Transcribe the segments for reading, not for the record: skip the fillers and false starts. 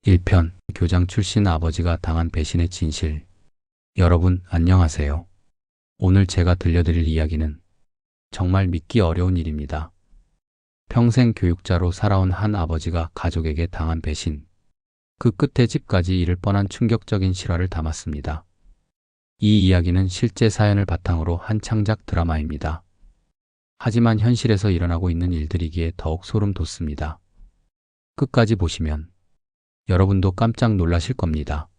1편 교장 출신 아버지가 당한 배신의 진실. 여러분 안녕하세요. 오늘 제가 들려드릴 이야기는 정말 믿기 어려운 일입니다. 평생 교육자로 살아온 한 아버지가 가족에게 당한 배신. 그 끝에 집까지 잃을 뻔한 충격적인 실화를 담았습니다. 이 이야기는 실제 사연을 바탕으로 한 창작 드라마입니다. 하지만 현실에서 일어나고 있는 일들이기에 더욱 소름 돋습니다. 끝까지 보시면 여러분도 깜짝 놀라실 겁니다.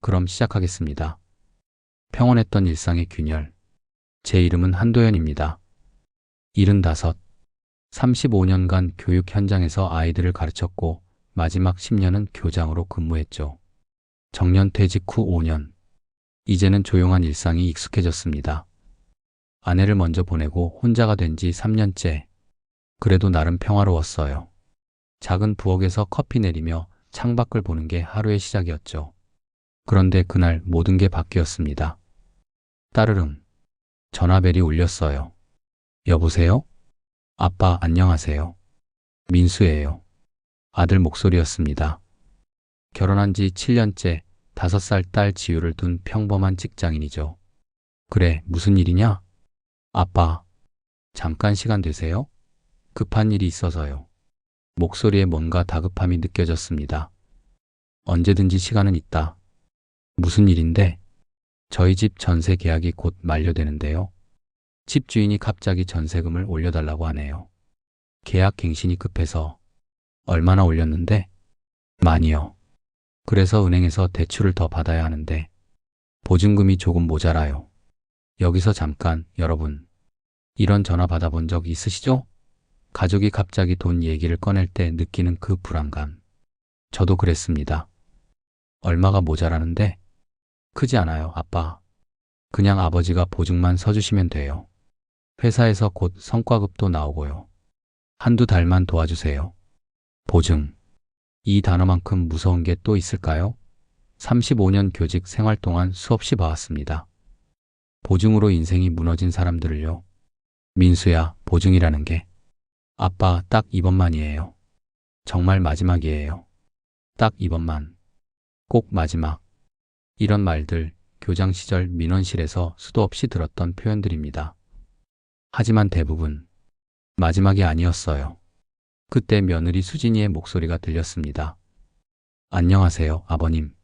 그럼 시작하겠습니다. 평온했던 일상의 균열. 제 이름은 한도현입니다. 75, 35년간 교육 현장에서 아이들을 가르쳤고 마지막 10년은 교장으로 근무했죠. 정년퇴직 후 5년. 이제는 조용한 일상이 익숙해졌습니다. 아내를 먼저 보내고 혼자가 된 지 3년째. 그래도 나름 평화로웠어요. 작은 부엌에서 커피 내리며 창밖을 보는 게 하루의 시작이었죠. 그런데 그날 모든 게 바뀌었습니다. 따르릉. 전화벨이 울렸어요. 여보세요? 아빠 안녕하세요. 민수예요. 아들 목소리였습니다. 결혼한 지 7년째 5살 딸 지우를 둔 평범한 직장인이죠. 그래, 무슨 일이냐? 아빠, 잠깐 시간 되세요? 급한 일이 있어서요. 목소리에 뭔가 다급함이 느껴졌습니다. 언제든지 시간은 있다. 무슨 일인데? 저희 집 전세 계약이 곧 만료되는데요. 집주인이 갑자기 전세금을 올려달라고 하네요. 계약 갱신이 급해서. 얼마나 올렸는데? 많이요. 그래서 은행에서 대출을 더 받아야 하는데 보증금이 조금 모자라요. 여기서 잠깐, 여러분. 이런 전화 받아본 적 있으시죠? 가족이 갑자기 돈 얘기를 꺼낼 때 느끼는 그 불안감. 저도 그랬습니다. 얼마가 모자라는데? 크지 않아요, 아빠. 그냥 아버지가 보증만 서주시면 돼요. 회사에서 곧 성과급도 나오고요. 한두 달만 도와주세요. 보증. 이 단어만큼 무서운 게 또 있을까요? 35년 교직 생활 동안 수없이 봐왔습니다. 보증으로 인생이 무너진 사람들을요. 민수야, 보증이라는 게. 아빠, 딱 이번만이에요. 정말 마지막이에요. 딱 이번만. 꼭 마지막. 이런 말들, 교장 시절 민원실에서 수도 없이 들었던 표현들입니다. 하지만 대부분 마지막이 아니었어요. 그때 며느리 수진이의 목소리가 들렸습니다. 안녕하세요, 아버님.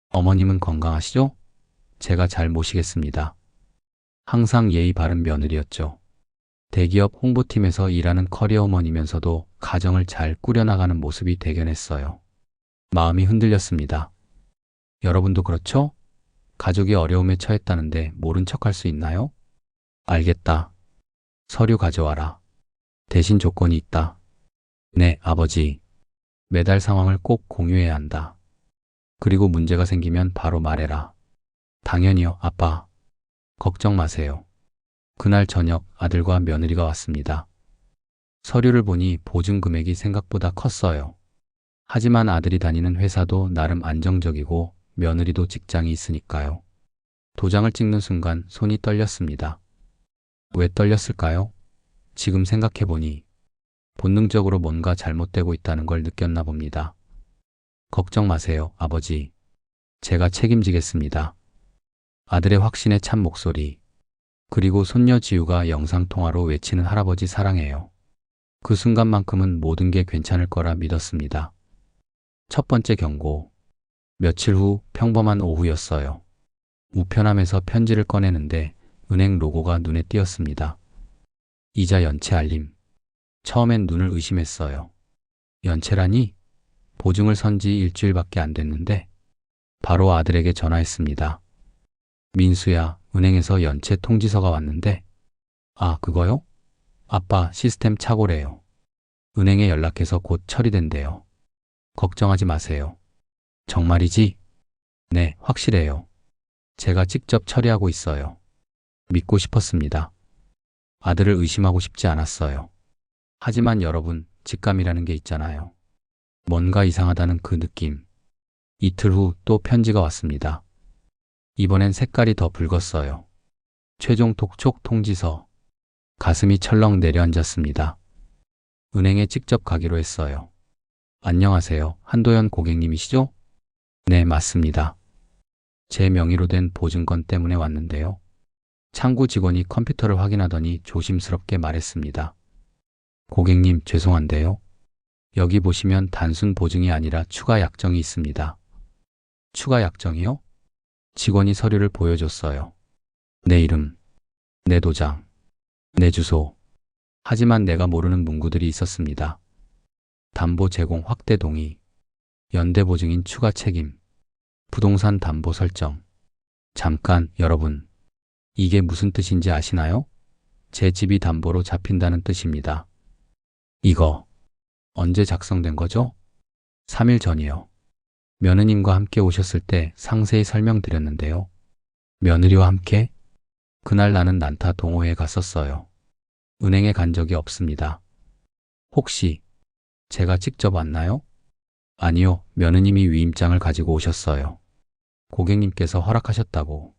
어머님은 건강하시죠? 제가 잘 모시겠습니다. 항상 예의 바른 며느리였죠. 대기업 홍보팀에서 일하는 커리어우먼이면서도 가정을 잘 꾸려나가는 모습이 대견했어요. 마음이 흔들렸습니다. 여러분도 그렇죠? 가족이 어려움에 처했다는데 모른 척할 수 있나요? 알겠다. 서류 가져와라. 대신 조건이 있다. 네, 아버지. 매달 상황을 꼭 공유해야 한다. 그리고 문제가 생기면 바로 말해라. 당연히요, 아빠. 걱정 마세요. 그날 저녁 아들과 며느리가 왔습니다. 서류를 보니 보증 금액이 생각보다 컸어요. 하지만 아들이 다니는 회사도 나름 안정적이고 며느리도 직장이 있으니까요. 도장을 찍는 순간 손이 떨렸습니다. 왜 떨렸을까요? 지금 생각해보니 본능적으로 뭔가 잘못되고 있다는 걸 느꼈나 봅니다. 걱정 마세요, 아버지. 제가 책임지겠습니다. 아들의 확신에 찬 목소리. 그리고 손녀 지우가 영상통화로 외치는 할아버지 사랑해요. 그 순간만큼은 모든 게 괜찮을 거라 믿었습니다. 첫 번째 경고. 며칠 후 평범한 오후였어요. 우편함에서 편지를 꺼내는데 은행 로고가 눈에 띄었습니다. 이자 연체 알림. 처음엔 눈을 의심했어요. 연체라니? 보증을 선 지 일주일밖에 안 됐는데. 바로 아들에게 전화했습니다. 민수야, 은행에서 연체 통지서가 왔는데. 아, 그거요? 아빠, 시스템 착오래요. 은행에 연락해서 곧 처리된대요. 걱정하지 마세요. 정말이지? 네, 확실해요. 제가 직접 처리하고 있어요. 믿고 싶었습니다. 아들을 의심하고 싶지 않았어요. 하지만 여러분, 직감이라는 게 있잖아요. 뭔가 이상하다는 그 느낌. 이틀 후 또 편지가 왔습니다. 이번엔 색깔이 더 붉었어요. 최종 독촉 통지서. 가슴이 철렁 내려앉았습니다. 은행에 직접 가기로 했어요. 안녕하세요. 한도연 고객님이시죠? 네, 맞습니다. 제 명의로 된 보증건 때문에 왔는데요. 창구 직원이 컴퓨터를 확인하더니 조심스럽게 말했습니다. 고객님, 죄송한데요. 여기 보시면 단순 보증이 아니라 추가 약정이 있습니다. 추가 약정이요? 직원이 서류를 보여줬어요. 내 이름, 내 도장, 내 주소. 하지만 내가 모르는 문구들이 있었습니다. 담보 제공 확대 동의, 연대 보증인 추가 책임, 부동산 담보 설정. 잠깐, 여러분. 이게 무슨 뜻인지 아시나요? 제 집이 담보로 잡힌다는 뜻입니다. 이거 언제 작성된 거죠? 3일 전이요. 며느님과 함께 오셨을 때 상세히 설명드렸는데요. 며느리와 함께? 그날 나는 난타 동호회에 갔었어요. 은행에 간 적이 없습니다. 혹시 제가 직접 왔나요? 아니요, 며느님이 위임장을 가지고 오셨어요. 고객님께서 허락하셨다고.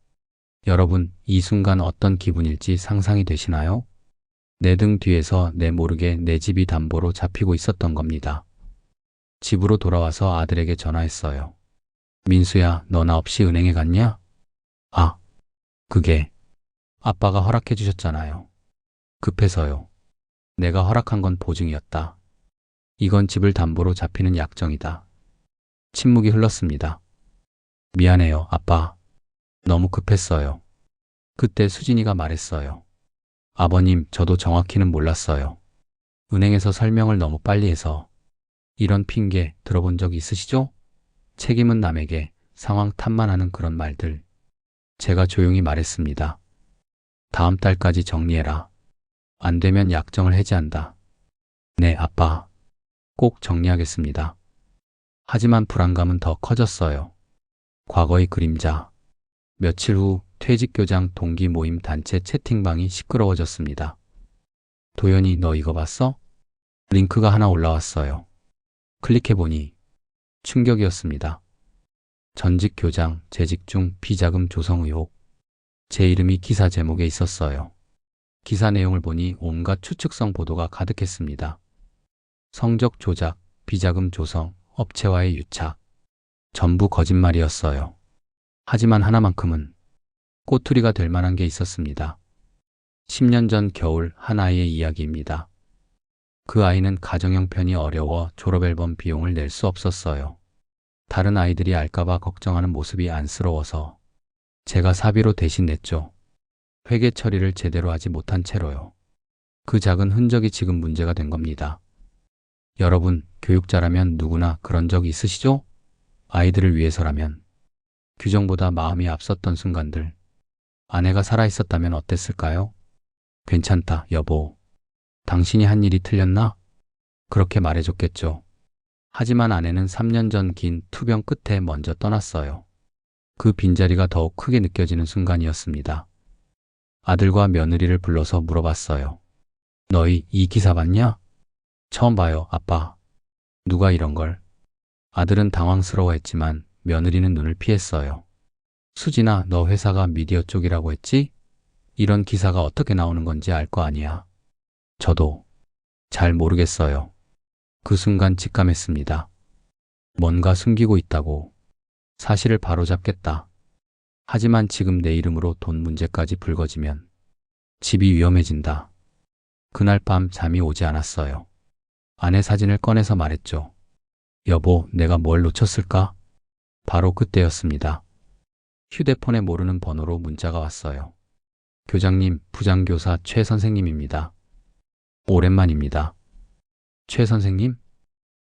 여러분, 이 순간 어떤 기분일지 상상이 되시나요? 내 등 뒤에서 내 모르게 내 집이 담보로 잡히고 있었던 겁니다. 집으로 돌아와서 아들에게 전화했어요. 민수야, 너 나 없이 은행에 갔냐? 아, 그게 아빠가 허락해 주셨잖아요. 급해서요. 내가 허락한 건 보증이었다. 이건 집을 담보로 잡히는 약정이다. 침묵이 흘렀습니다. 미안해요, 아빠. 너무 급했어요. 그때 수진이가 말했어요. 아버님, 저도 정확히는 몰랐어요. 은행에서 설명을 너무 빨리 해서. 이런 핑계 들어본 적 있으시죠? 책임은 남에게, 상황 탓만 하는 그런 말들. 제가 조용히 말했습니다. 다음 달까지 정리해라. 안 되면 약정을 해지한다. 네, 아빠. 꼭 정리하겠습니다. 하지만 불안감은 더 커졌어요. 과거의 그림자. 며칠 후 퇴직교장 동기 모임 단체 채팅방이 시끄러워졌습니다. 도연이, 너 이거 봤어? 링크가 하나 올라왔어요. 클릭해보니 충격이었습니다. 전직 교장, 재직 중 비자금 조성 의혹. 제 이름이 기사 제목에 있었어요. 기사 내용을 보니 온갖 추측성 보도가 가득했습니다. 성적 조작, 비자금 조성, 업체와의 유착. 전부 거짓말이었어요. 하지만 하나만큼은 꼬투리가 될 만한 게 있었습니다. 10년 전 겨울 한 아이의 이야기입니다. 그 아이는 가정 형편이 어려워 졸업앨범 비용을 낼 수 없었어요. 다른 아이들이 알까봐 걱정하는 모습이 안쓰러워서 제가 사비로 대신 냈죠. 회계 처리를 제대로 하지 못한 채로요. 그 작은 흔적이 지금 문제가 된 겁니다. 여러분, 교육자라면 누구나 그런 적 있으시죠? 아이들을 위해서라면. 규정보다 마음이 앞섰던 순간들. 아내가 살아있었다면 어땠을까요? 괜찮다, 여보. 당신이 한 일이 틀렸나? 그렇게 말해줬겠죠. 하지만 아내는 3년 전 긴 투병 끝에 먼저 떠났어요. 그 빈자리가 더욱 크게 느껴지는 순간이었습니다. 아들과 며느리를 불러서 물어봤어요. 너희 이 기사 봤냐? 처음 봐요, 아빠. 누가 이런 걸? 아들은 당황스러워했지만 며느리는 눈을 피했어요. 수진아, 너 회사가 미디어 쪽이라고 했지? 이런 기사가 어떻게 나오는 건지 알 거 아니야. 저도 잘 모르겠어요. 그 순간 직감했습니다. 뭔가 숨기고 있다고. 사실을 바로잡겠다. 하지만 지금 내 이름으로 돈 문제까지 불거지면 집이 위험해진다. 그날 밤 잠이 오지 않았어요. 아내 사진을 꺼내서 말했죠. 여보, 내가 뭘 놓쳤을까? 바로 그때였습니다. 휴대폰에 모르는 번호로 문자가 왔어요. 교장님, 부장교사 최 선생님입니다. 오랜만입니다. 최 선생님?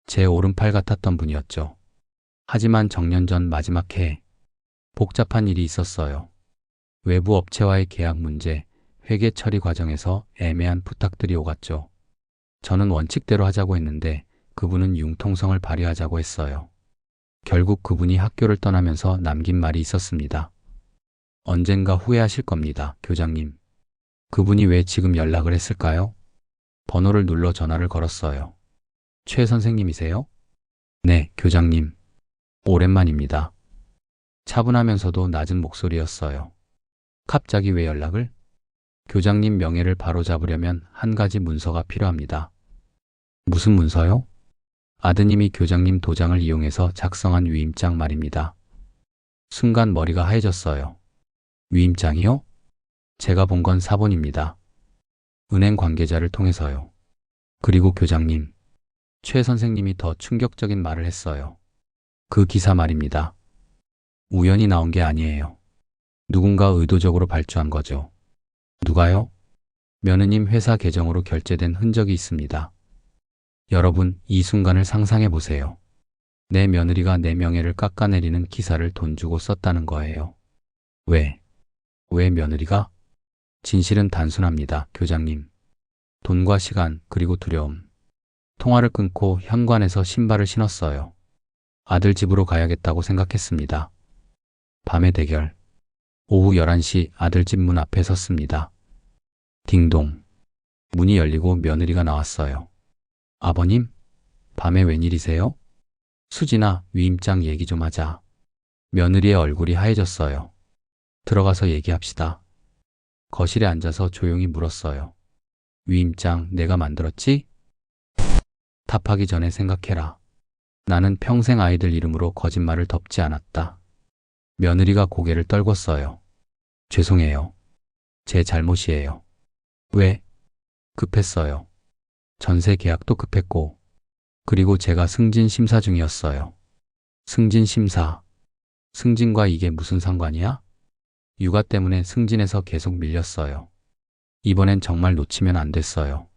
제 오른팔 같았던 분이었죠. 하지만 정년 전 마지막 해에 복잡한 일이 있었어요. 외부 업체와의 계약 문제, 회계 처리 과정에서 애매한 부탁들이 오갔죠. 저는 원칙대로 하자고 했는데 그분은 융통성을 발휘하자고 했어요. 결국 그분이 학교를 떠나면서 남긴 말이 있었습니다. 언젠가 후회하실 겁니다, 교장님. 그분이 왜 지금 연락을 했을까요? 번호를 눌러 전화를 걸었어요. 최 선생님이세요? 네, 교장님. 오랜만입니다. 차분하면서도 낮은 목소리였어요. 갑자기 왜 연락을? 교장님 명예를 바로잡으려면 한 가지 문서가 필요합니다. 무슨 문서요? 아드님이 교장님 도장을 이용해서 작성한 위임장 말입니다. 순간 머리가 하얘졌어요. 위임장이요? 제가 본 건 사본입니다. 은행 관계자를 통해서요. 그리고 교장님, 최 선생님이 더 충격적인 말을 했어요. 그 기사 말입니다. 우연히 나온 게 아니에요. 누군가 의도적으로 발주한 거죠. 누가요? 며느님 회사 계정으로 결제된 흔적이 있습니다. 여러분, 이 순간을 상상해 보세요. 내 며느리가 내 명예를 깎아내리는 기사를 돈 주고 썼다는 거예요. 왜? 왜 며느리가? 진실은 단순합니다, 교장님. 돈과 시간, 그리고 두려움. 통화를 끊고 현관에서 신발을 신었어요. 아들 집으로 가야겠다고 생각했습니다. 밤의 대결. 오후 11시 아들 집 문 앞에 섰습니다. 딩동. 문이 열리고 며느리가 나왔어요. 아버님? 밤에 웬일이세요? 수진아, 위임장 얘기 좀 하자. 며느리의 얼굴이 하얘졌어요. 들어가서 얘기합시다. 거실에 앉아서 조용히 물었어요. 위임장 내가 만들었지? 답하기 전에 생각해라. 나는 평생 아이들 이름으로 거짓말을 덮지 않았다. 며느리가 고개를 떨궜어요. 죄송해요. 제 잘못이에요. 왜? 급했어요. 전세 계약도 급했고, 그리고 제가 승진 심사 중이었어요. 승진 심사. 승진과 이게 무슨 상관이야? 육아 때문에 승진해서 계속 밀렸어요. 이번엔 정말 놓치면 안 됐어요.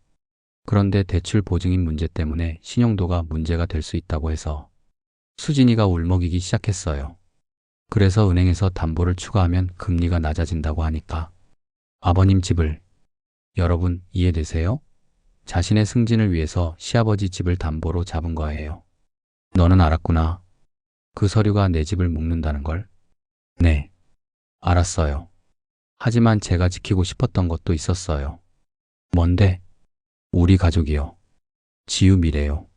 그런데 대출 보증인 문제 때문에 신용도가 문제가 될 수 있다고 해서 수진이가 울먹이기 시작했어요. 그래서 은행에서 담보를 추가하면 금리가 낮아진다고 하니까 아버님 집을, 여러분 이해되세요? 자신의 승진을 위해서 시아버지 집을 담보로 잡은 거예요. 너는 알았구나. 그 서류가 내 집을 묶는다는 걸? 네, 알았어요. 하지만 제가 지키고 싶었던 것도 있었어요. 뭔데? 우리 가족이요. 지우 미래요.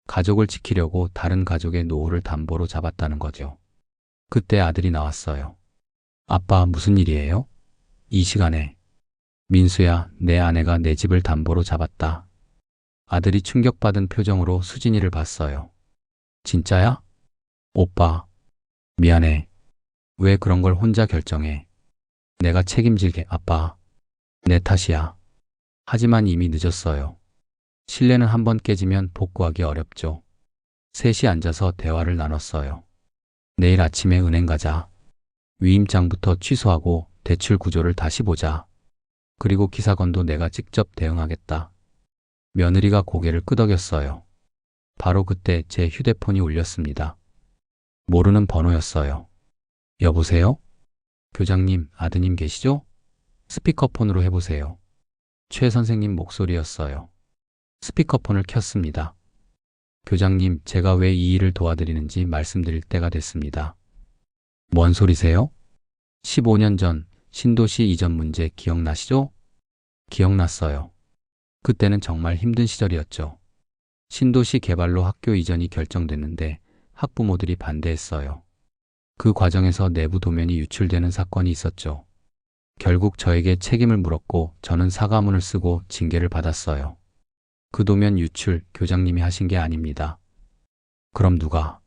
가족을 지키려고 다른 가족의 노후를 담보로 잡았다는 거죠. 그때 아들이 나왔어요. 아빠 무슨 일이에요? 이 시간에. 민수야, 내 아내가 내 집을 담보로 잡았다. 아들이 충격받은 표정으로 수진이를 봤어요. 진짜야? 오빠, 미안해. 왜 그런 걸 혼자 결정해? 내가 책임질게, 아빠. 내 탓이야. 하지만 이미 늦었어요. 신뢰는 한번 깨지면 복구하기 어렵죠. 셋이 앉아서 대화를 나눴어요. 내일 아침에 은행 가자. 위임장부터 취소하고 대출 구조를 다시 보자. 그리고 기사건도 내가 직접 대응하겠다. 며느리가 고개를 끄덕였어요. 바로 그때 제 휴대폰이 울렸습니다. 모르는 번호였어요. 여보세요? 교장님, 아드님 계시죠? 스피커폰으로 해보세요. 최 선생님 목소리였어요. 스피커폰을 켰습니다. 교장님, 제가 왜 이 일을 도와드리는지 말씀드릴 때가 됐습니다. 뭔 소리세요? 15년 전 신도시 이전 문제 기억나시죠? 기억났어요. 그때는 정말 힘든 시절이었죠. 신도시 개발로 학교 이전이 결정됐는데 학부모들이 반대했어요. 그 과정에서 내부 도면이 유출되는 사건이 있었죠. 결국 저에게 책임을 물었고 저는 사과문을 쓰고 징계를 받았어요. 그 도면 유출 교장님이 하신 게 아닙니다. 그럼 누가?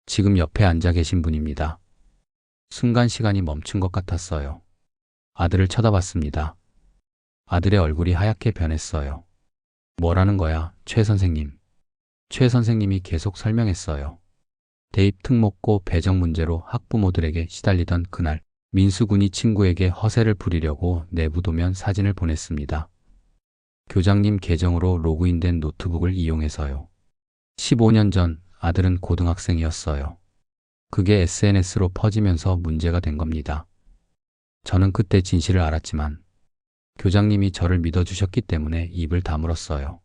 지금 옆에 앉아 계신 분입니다. 순간 시간이 멈춘 것 같았어요. 아들을 쳐다봤습니다. 아들의 얼굴이 하얗게 변했어요. 뭐라는 거야, 최 선생님. 최 선생님이 계속 설명했어요. 대입 특목고 배정 문제로 학부모들에게 시달리던 그날, 민수군이 친구에게 허세를 부리려고 내부 도면 사진을 보냈습니다. 교장님 계정으로 로그인된 노트북을 이용해서요. 15년 전 아들은 고등학생이었어요. 그게 SNS로 퍼지면서 문제가 된 겁니다. 저는 그때 진실을 알았지만 교장님이 저를 믿어주셨기 때문에 입을 다물었어요.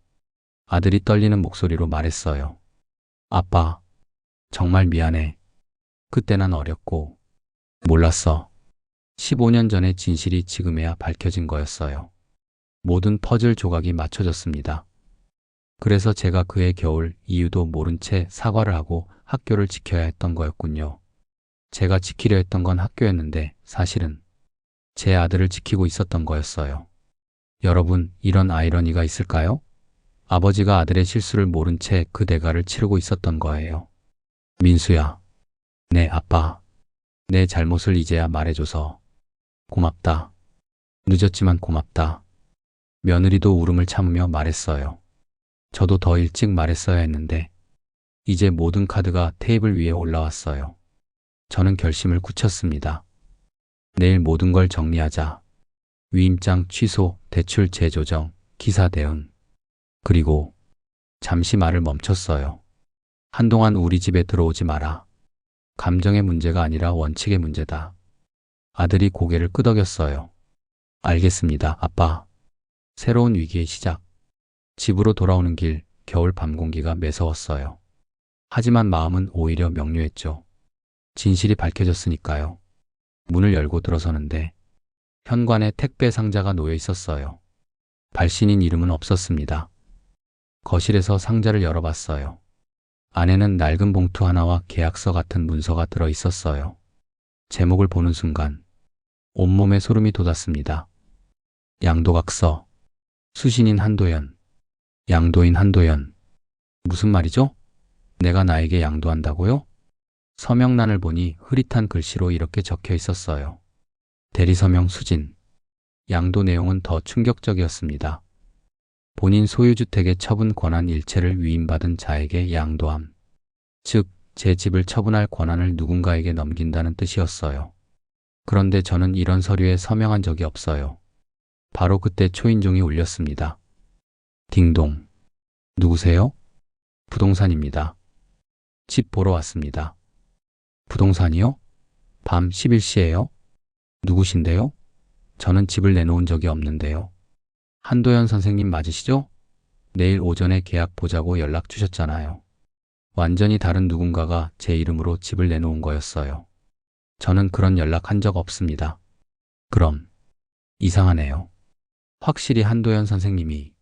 아들이 떨리는 목소리로 말했어요. 아빠, 정말 미안해. 그때 난 어렸고 몰랐어. 15년 전의 진실이 지금에야 밝혀진 거였어요. 모든 퍼즐 조각이 맞춰졌습니다. 그래서 제가 그해 겨울 이유도 모른 채 사과를 하고 학교를 지켜야 했던 거였군요. 제가 지키려 했던 건 학교였는데 사실은 제 아들을 지키고 있었던 거였어요. 여러분, 이런 아이러니가 있을까요? 아버지가 아들의 실수를 모른 채 그 대가를 치르고 있었던 거예요. 민수야. 네, 아빠. 내 잘못을 이제야 말해줘서 고맙다. 늦었지만 고맙다. 며느리도 울음을 참으며 말했어요. 저도 더 일찍 말했어야 했는데 이제 모든 카드가 테이블 위에 올라왔어요. 저는 결심을 굳혔습니다. 내일 모든 걸 정리하자. 위임장 취소, 대출 재조정, 기사 대응. 그리고 잠시 말을 멈췄어요. 한동안 우리 집에 들어오지 마라. 감정의 문제가 아니라 원칙의 문제다. 아들이 고개를 끄덕였어요. 알겠습니다, 아빠. 새로운 위기의 시작. 집으로 돌아오는 길, 겨울 밤 공기가 매서웠어요. 하지만 마음은 오히려 명료했죠. 진실이 밝혀졌으니까요. 문을 열고 들어서는데 현관에 택배 상자가 놓여 있었어요. 발신인 이름은 없었습니다. 거실에서 상자를 열어봤어요. 안에는 낡은 봉투 하나와 계약서 같은 문서가 들어 있었어요. 제목을 보는 순간 온몸에 소름이 돋았습니다. 양도각서. 수신인 한도연. 양도인 한도연. 무슨 말이죠? 내가 나에게 양도한다고요? 서명란을 보니 흐릿한 글씨로 이렇게 적혀 있었어요. 대리서명 수진. 양도 내용은 더 충격적이었습니다. 본인 소유주택의 처분 권한 일체를 위임받은 자에게 양도함. 즉, 제 집을 처분할 권한을 누군가에게 넘긴다는 뜻이었어요. 그런데 저는 이런 서류에 서명한 적이 없어요. 바로 그때 초인종이 울렸습니다. 딩동. 누구세요? 부동산입니다. 집 보러 왔습니다. 부동산이요? 밤 11시에요? 누구신데요? 저는 집을 내놓은 적이 없는데요. 한도연 선생님 맞으시죠? 내일 오전에 계약 보자고 연락 주셨잖아요. 완전히 다른 누군가가 제 이름으로 집을 내놓은 거였어요. 저는 그런 연락 한 적 없습니다. 그럼 이상하네요. 확실히 한도연 선생님이.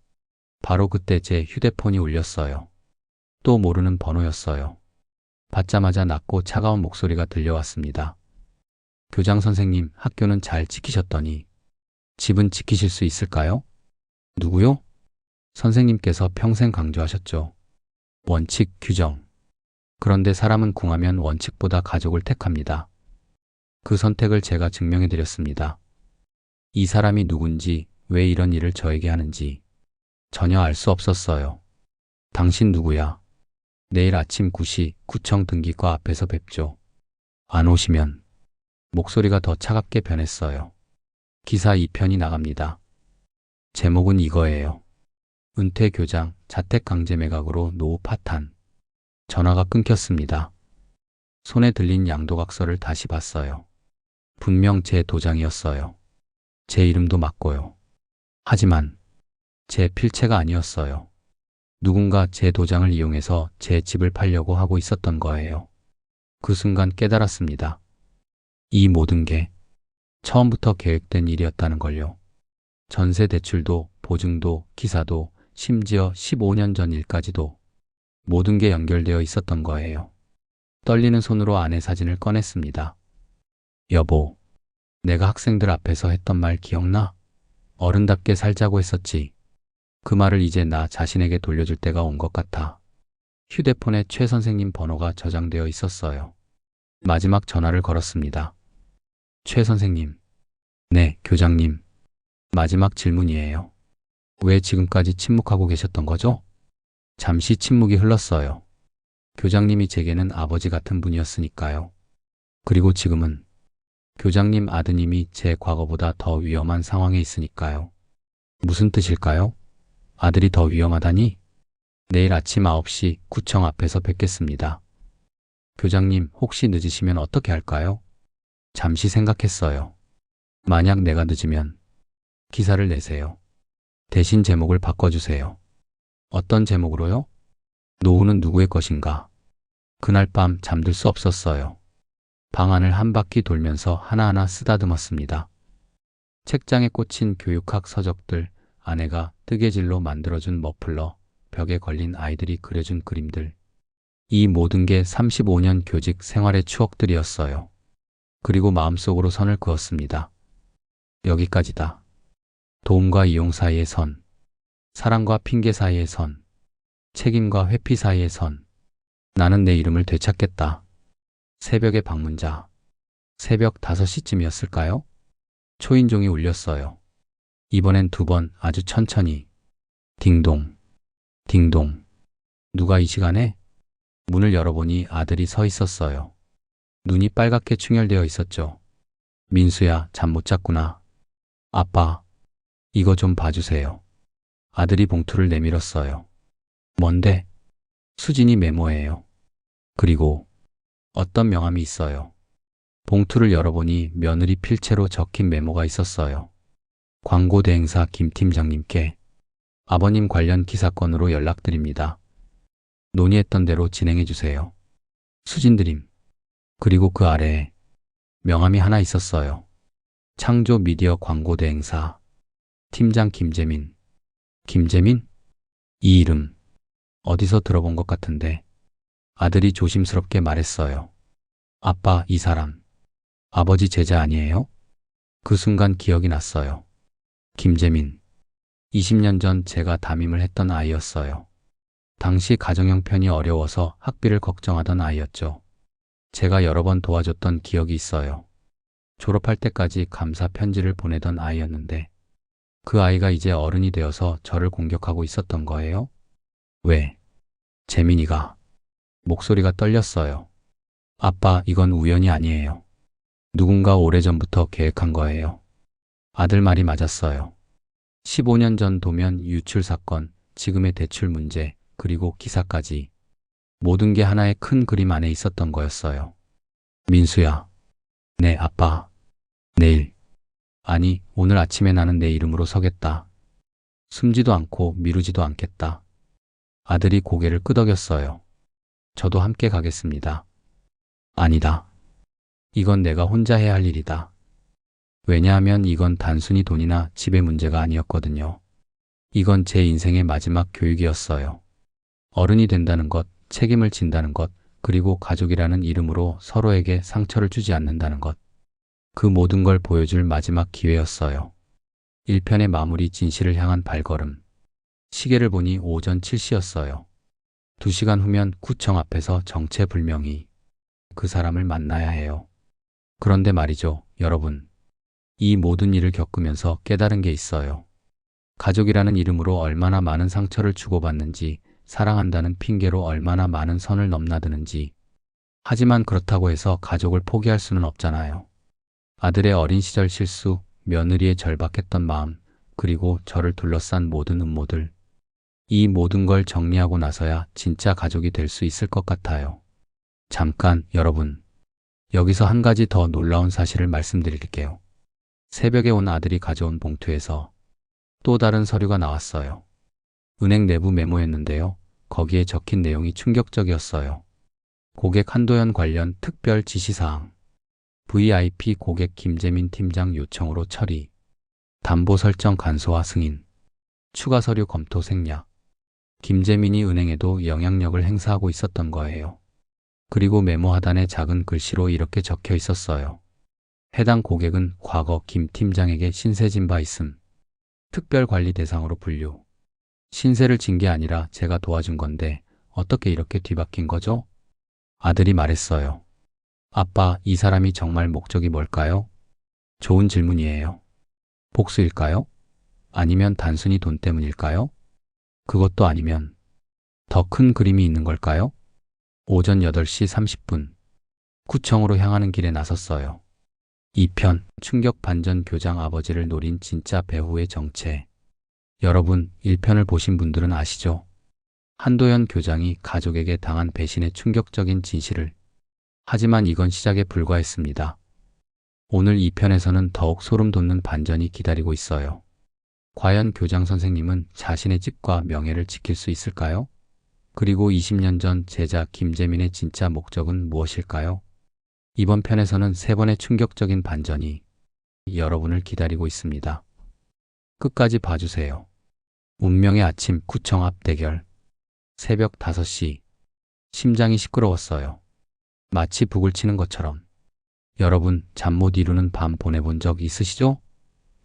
바로 그때 제 휴대폰이 울렸어요. 또 모르는 번호였어요. 받자마자 낮고 차가운 목소리가 들려왔습니다. 교장 선생님, 학교는 잘 지키셨더니 집은 지키실 수 있을까요? 누구요? 선생님께서 평생 강조하셨죠. 원칙, 규정. 그런데 사람은 궁하면 원칙보다 가족을 택합니다. 그 선택을 제가 증명해드렸습니다. 이 사람이 누군지, 왜 이런 일을 저에게 하는지 전혀 알 수 없었어요. 당신 누구야? 내일 아침 9시 구청 등기과 앞에서 뵙죠. 안 오시면. 목소리가 더 차갑게 변했어요. 기사 2편이 나갑니다. 제목은 이거예요. 은퇴 교장, 자택 강제 매각으로 노후 파탄. 전화가 끊겼습니다. 손에 들린 양도각서를 다시 봤어요. 분명 제 도장이었어요. 제 이름도 맞고요. 하지만 제 필체가 아니었어요. 누군가 제 도장을 이용해서 제 집을 팔려고 하고 있었던 거예요. 그 순간 깨달았습니다. 이 모든 게 처음부터 계획된 일이었다는 걸요. 전세 대출도, 보증도, 기사도, 심지어 15년 전 일까지도 모든 게 연결되어 있었던 거예요. 떨리는 손으로 아내 사진을 꺼냈습니다. 여보, 내가 학생들 앞에서 했던 말 기억나? 어른답게 살자고 했었지. 그 말을 이제 나 자신에게 돌려줄 때가 온 것 같아. 휴대폰에 최 선생님 번호가 저장되어 있었어요. 마지막 전화를 걸었습니다. 최 선생님. 네, 교장님. 마지막 질문이에요. 왜 지금까지 침묵하고 계셨던 거죠? 잠시 침묵이 흘렀어요. 교장님이 제게는 아버지 같은 분이었으니까요. 그리고 지금은 교장님 아드님이 제 과거보다 더 위험한 상황에 있으니까요. 무슨 뜻일까요? 아들이 더 위험하다니? 내일 아침 9시 구청 앞에서 뵙겠습니다. 교장님, 혹시 늦으시면 어떻게 할까요? 잠시 생각했어요. 만약 내가 늦으면 기사를 내세요. 대신 제목을 바꿔주세요. 어떤 제목으로요? 노후는 누구의 것인가? 그날 밤 잠들 수 없었어요. 방 안을 한 바퀴 돌면서 하나하나 쓰다듬었습니다. 책장에 꽂힌 교육학 서적들, 아내가 뜨개질로 만들어준 머플러, 벽에 걸린 아이들이 그려준 그림들. 이 모든 게 35년 교직 생활의 추억들이었어요. 그리고 마음속으로 선을 그었습니다. 여기까지다. 도움과 이용 사이의 선. 사랑과 핑계 사이의 선, 책임과 회피 사이의 선. 나는 내 이름을 되찾겠다. 새벽의 방문자. 새벽 5시쯤이었을까요? 초인종이 울렸어요. 이번엔 2번 아주 천천히. 딩동, 딩동. 누가 이 시간에? 문을 열어보니 아들이 서 있었어요. 눈이 빨갛게 충혈되어 있었죠. 민수야, 잠 못 잤구나. 아빠, 이거 좀 봐주세요. 아들이 봉투를 내밀었어요. 뭔데? 수진이 메모예요. 그리고 어떤 명함이 있어요. 봉투를 열어보니 며느리 필체로 적힌 메모가 있었어요. 광고 대행사 김 팀장님께 아버님 관련 기사건으로 연락드립니다. 논의했던 대로 진행해 주세요. 수진드림. 그리고 그 아래에 명함이 하나 있었어요. 창조 미디어 광고 대행사 팀장 김재민. 김재민? 이 이름 어디서 들어본 것 같은데. 아들이 조심스럽게 말했어요. 아빠, 이 사람 아버지 제자 아니에요? 그 순간 기억이 났어요. 김재민. 20년 전 제가 담임을 했던 아이였어요. 당시 가정 형편이 어려워서 학비를 걱정하던 아이였죠. 제가 여러 번 도와줬던 기억이 있어요. 졸업할 때까지 감사 편지를 보내던 아이였는데 그 아이가 이제 어른이 되어서 저를 공격하고 있었던 거예요? 왜? 재민이가. 목소리가 떨렸어요. 아빠, 이건 우연이 아니에요. 누군가 오래전부터 계획한 거예요. 아들 말이 맞았어요. 15년 전 도면 유출 사건, 지금의 대출 문제, 그리고 기사까지 모든 게 하나의 큰 그림 안에 있었던 거였어요. 민수야. 네, 아빠. 내일. 아니, 오늘 아침에 나는 내 이름으로 서겠다. 숨지도 않고 미루지도 않겠다. 아들이 고개를 끄덕였어요. 저도 함께 가겠습니다. 아니다. 이건 내가 혼자 해야 할 일이다. 왜냐하면 이건 단순히 돈이나 집의 문제가 아니었거든요. 이건 제 인생의 마지막 교육이었어요. 어른이 된다는 것, 책임을 진다는 것, 그리고 가족이라는 이름으로 서로에게 상처를 주지 않는다는 것. 그 모든 걸 보여줄 마지막 기회였어요. 1편의 마무리, 진실을 향한 발걸음. 시계를 보니 오전 7시였어요. 2시간 후면 구청 앞에서 정체불명이 그 사람을 만나야 해요. 그런데 말이죠, 여러분. 이 모든 일을 겪으면서 깨달은 게 있어요. 가족이라는 이름으로 얼마나 많은 상처를 주고받는지, 사랑한다는 핑계로 얼마나 많은 선을 넘나드는지. 하지만 그렇다고 해서 가족을 포기할 수는 없잖아요. 아들의 어린 시절 실수, 며느리의 절박했던 마음, 그리고 저를 둘러싼 모든 음모들. 이 모든 걸 정리하고 나서야 진짜 가족이 될 수 있을 것 같아요. 잠깐, 여러분. 여기서 한 가지 더 놀라운 사실을 말씀드릴게요. 새벽에 온 아들이 가져온 봉투에서 또 다른 서류가 나왔어요. 은행 내부 메모였는데요. 거기에 적힌 내용이 충격적이었어요. 고객 한도연 관련 특별 지시사항. VIP 고객 김재민 팀장 요청으로 처리. 담보 설정 간소화 승인. 추가 서류 검토 생략. 김재민이 은행에도 영향력을 행사하고 있었던 거예요. 그리고 메모 하단에 작은 글씨로 이렇게 적혀 있었어요. 해당 고객은 과거 김 팀장에게 신세 진 바 있음. 특별관리 대상으로 분류. 신세를 진 게 아니라 제가 도와준 건데 어떻게 이렇게 뒤바뀐 거죠? 아들이 말했어요. 아빠, 이 사람이 정말 목적이 뭘까요? 좋은 질문이에요. 복수일까요? 아니면 단순히 돈 때문일까요? 그것도 아니면 더 큰 그림이 있는 걸까요? 오전 8시 30분. 구청으로 향하는 길에 나섰어요. 2편, 충격 반전 교장 아버지를 노린 진짜 배후의 정체. 여러분, 1편을 보신 분들은 아시죠? 한도연 교장이 가족에게 당한 배신의 충격적인 진실을. 하지만 이건 시작에 불과했습니다. 오늘 2편에서는 더욱 소름 돋는 반전이 기다리고 있어요. 과연 교장 선생님은 자신의 직과 명예를 지킬 수 있을까요? 그리고 20년 전 제자 김재민의 진짜 목적은 무엇일까요? 이번 편에서는 3번의 충격적인 반전이 여러분을 기다리고 있습니다. 끝까지 봐주세요. 운명의 아침 구청 앞 대결. 새벽 5시. 심장이 시끄러웠어요. 마치 북을 치는 것처럼. 여러분, 잠 못 이루는 밤 보내본 적 있으시죠?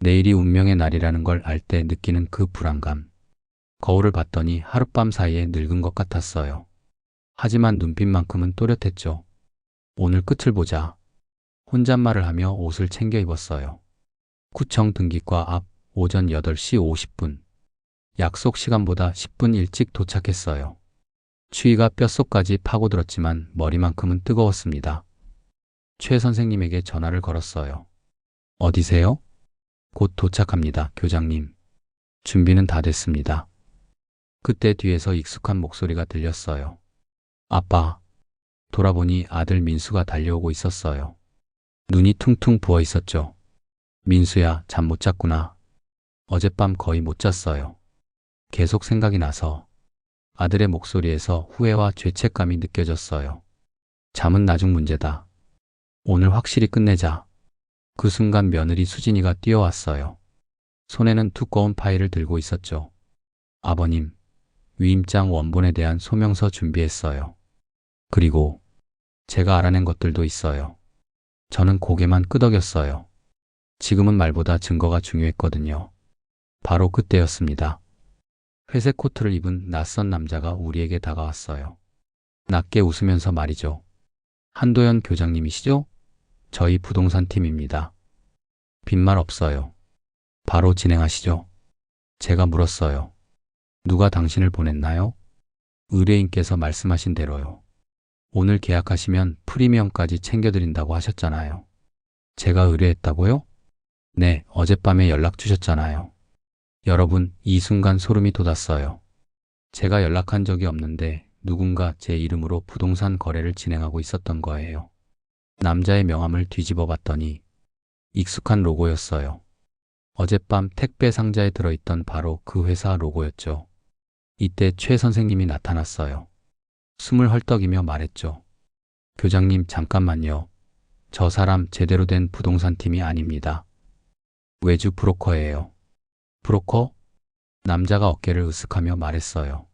내일이 운명의 날이라는 걸 알 때 느끼는 그 불안감. 거울을 봤더니 하룻밤 사이에 늙은 것 같았어요. 하지만 눈빛만큼은 또렷했죠. 오늘 끝을 보자. 혼잣말을 하며 옷을 챙겨 입었어요. 구청 등기과 앞 오전 8시 50분. 약속 시간보다 10분 일찍 도착했어요. 추위가 뼛속까지 파고들었지만 머리만큼은 뜨거웠습니다. 최 선생님에게 전화를 걸었어요. 어디세요? 곧 도착합니다, 교장님. 준비는 다 됐습니다. 그때 뒤에서 익숙한 목소리가 들렸어요. 아빠. 돌아보니 아들 민수가 달려오고 있었어요. 눈이 퉁퉁 부어 있었죠. 민수야, 잠 못 잤구나. 어젯밤 거의 못 잤어요. 계속 생각이 나서. 아들의 목소리에서 후회와 죄책감이 느껴졌어요. 잠은 나중 문제다. 오늘 확실히 끝내자. 그 순간 며느리 수진이가 뛰어왔어요. 손에는 두꺼운 파일을 들고 있었죠. 아버님, 위임장 원본에 대한 소명서 준비했어요. 그리고 제가 알아낸 것들도 있어요. 저는 고개만 끄덕였어요. 지금은 말보다 증거가 중요했거든요. 바로 그때였습니다. 회색 코트를 입은 낯선 남자가 우리에게 다가왔어요. 낮게 웃으면서 말이죠. 한도연 교장님이시죠? 저희 부동산 팀입니다. 빈말 없어요. 바로 진행하시죠. 제가 물었어요. 누가 당신을 보냈나요? 의뢰인께서 말씀하신 대로요. 오늘 계약하시면 프리미엄까지 챙겨드린다고 하셨잖아요. 제가 의뢰했다고요? 네, 어젯밤에 연락 주셨잖아요. 여러분, 이 순간 소름이 돋았어요. 제가 연락한 적이 없는데 누군가 제 이름으로 부동산 거래를 진행하고 있었던 거예요. 남자의 명함을 뒤집어 봤더니 익숙한 로고였어요. 어젯밤 택배 상자에 들어있던 바로 그 회사 로고였죠. 이때 최 선생님이 나타났어요. 숨을 헐떡이며 말했죠. 교장님, 잠깐만요. 저 사람 제대로 된 부동산 팀이 아닙니다. 외주 브로커예요. 브로커? 남자가 어깨를 으쓱하며 말했어요.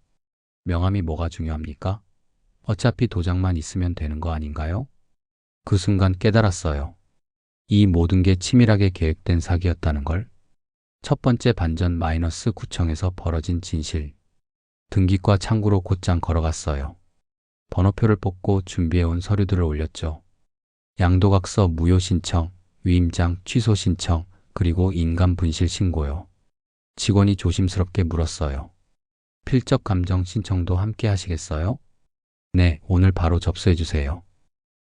명함이 뭐가 중요합니까? 어차피 도장만 있으면 되는 거 아닌가요? 그 순간 깨달았어요. 이 모든 게 치밀하게 계획된 사기였다는 걸. 첫 번째 반전 -9청에서 벌어진 진실. 등기과 창구로 곧장 걸어갔어요. 번호표를 뽑고 준비해온 서류들을 올렸죠. 양도각서 무효 신청, 위임장 취소 신청, 그리고 인감 분실 신고요. 직원이 조심스럽게 물었어요. 필적 감정 신청도 함께 하시겠어요? 네, 오늘 바로 접수해 주세요.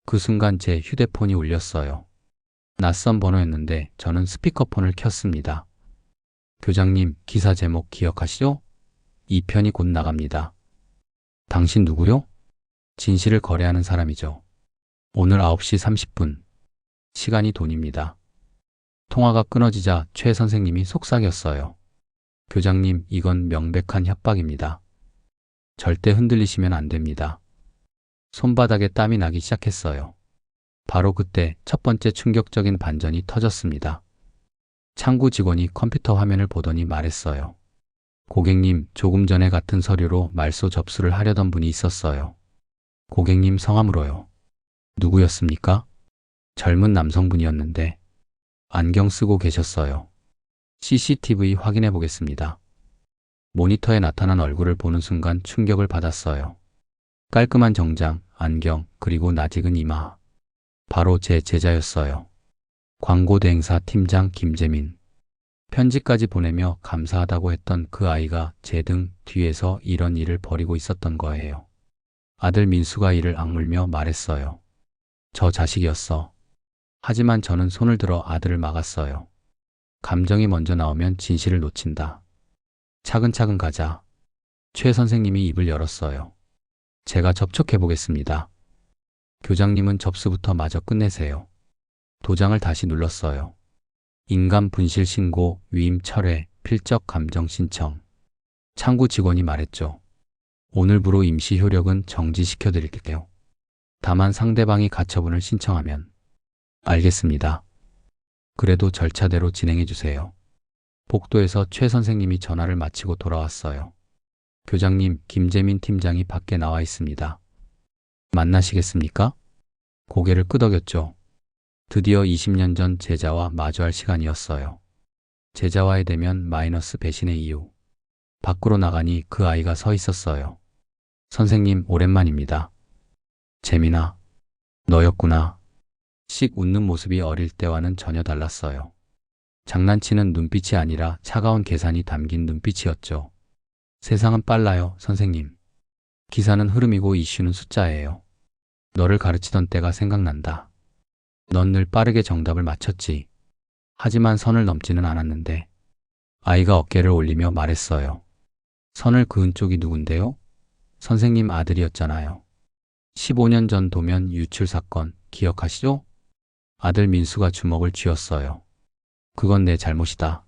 그 순간 제 휴대폰이 울렸어요. 낯선 번호였는데 저는 스피커폰을 켰습니다. 교장님, 기사 제목 기억하시죠? 이 편이 곧 나갑니다. 당신 누구요? 진실을 거래하는 사람이죠. 오늘 9시 30분. 시간이 돈입니다. 통화가 끊어지자 최 선생님이 속삭였어요. 교장님, 이건 명백한 협박입니다. 절대 흔들리시면 안 됩니다. 손바닥에 땀이 나기 시작했어요. 바로 그때 첫 번째 충격적인 반전이 터졌습니다. 창구 직원이 컴퓨터 화면을 보더니 말했어요. 고객님, 조금 전에 같은 서류로 말소 접수를 하려던 분이 있었어요. 고객님 성함으로요. 누구였습니까? 젊은 남성분이었는데 안경 쓰고 계셨어요. CCTV 확인해 보겠습니다. 모니터에 나타난 얼굴을 보는 순간 충격을 받았어요. 깔끔한 정장, 안경, 그리고 낯익은 이마. 바로 제 제자였어요. 광고 대행사 팀장 김재민. 편지까지 보내며 감사하다고 했던 그 아이가 제 등 뒤에서 이런 일을 벌이고 있었던 거예요. 아들 민수가 이를 악물며 말했어요. 저 자식이었어. 하지만 저는 손을 들어 아들을 막았어요. 감정이 먼저 나오면 진실을 놓친다. 차근차근 가자. 최 선생님이 입을 열었어요. 제가 접촉해 보겠습니다. 교장님은 접수부터 마저 끝내세요. 도장을 다시 눌렀어요. 인감 분실 신고, 위임 철회, 필적 감정 신청. 창구 직원이 말했죠. 오늘부로 임시 효력은 정지시켜 드릴게요. 다만 상대방이 가처분을 신청하면. 알겠습니다. 그래도 절차대로 진행해 주세요. 복도에서 최 선생님이 전화를 마치고 돌아왔어요. 교장님, 김재민 팀장이 밖에 나와 있습니다. 만나시겠습니까? 고개를 끄덕였죠. 드디어 20년 전 제자와 마주할 시간이었어요. 제자와의 대면 마이너스 배신의 이유. 밖으로 나가니 그 아이가 서 있었어요. 선생님, 오랜만입니다. 재민아, 너였구나. 씩 웃는 모습이 어릴 때와는 전혀 달랐어요. 장난치는 눈빛이 아니라 차가운 계산이 담긴 눈빛이었죠. 세상은 빨라요, 선생님. 기사는 흐름이고 이슈는 숫자예요. 너를 가르치던 때가 생각난다. 넌 늘 빠르게 정답을 맞췄지. 하지만 선을 넘지는 않았는데. 아이가 어깨를 올리며 말했어요. 선을 그은 쪽이 누군데요? 선생님 아들이었잖아요. 15년 전 도면 유출 사건 기억하시죠? 아들 민수가 주먹을 쥐었어요. 그건 내 잘못이다.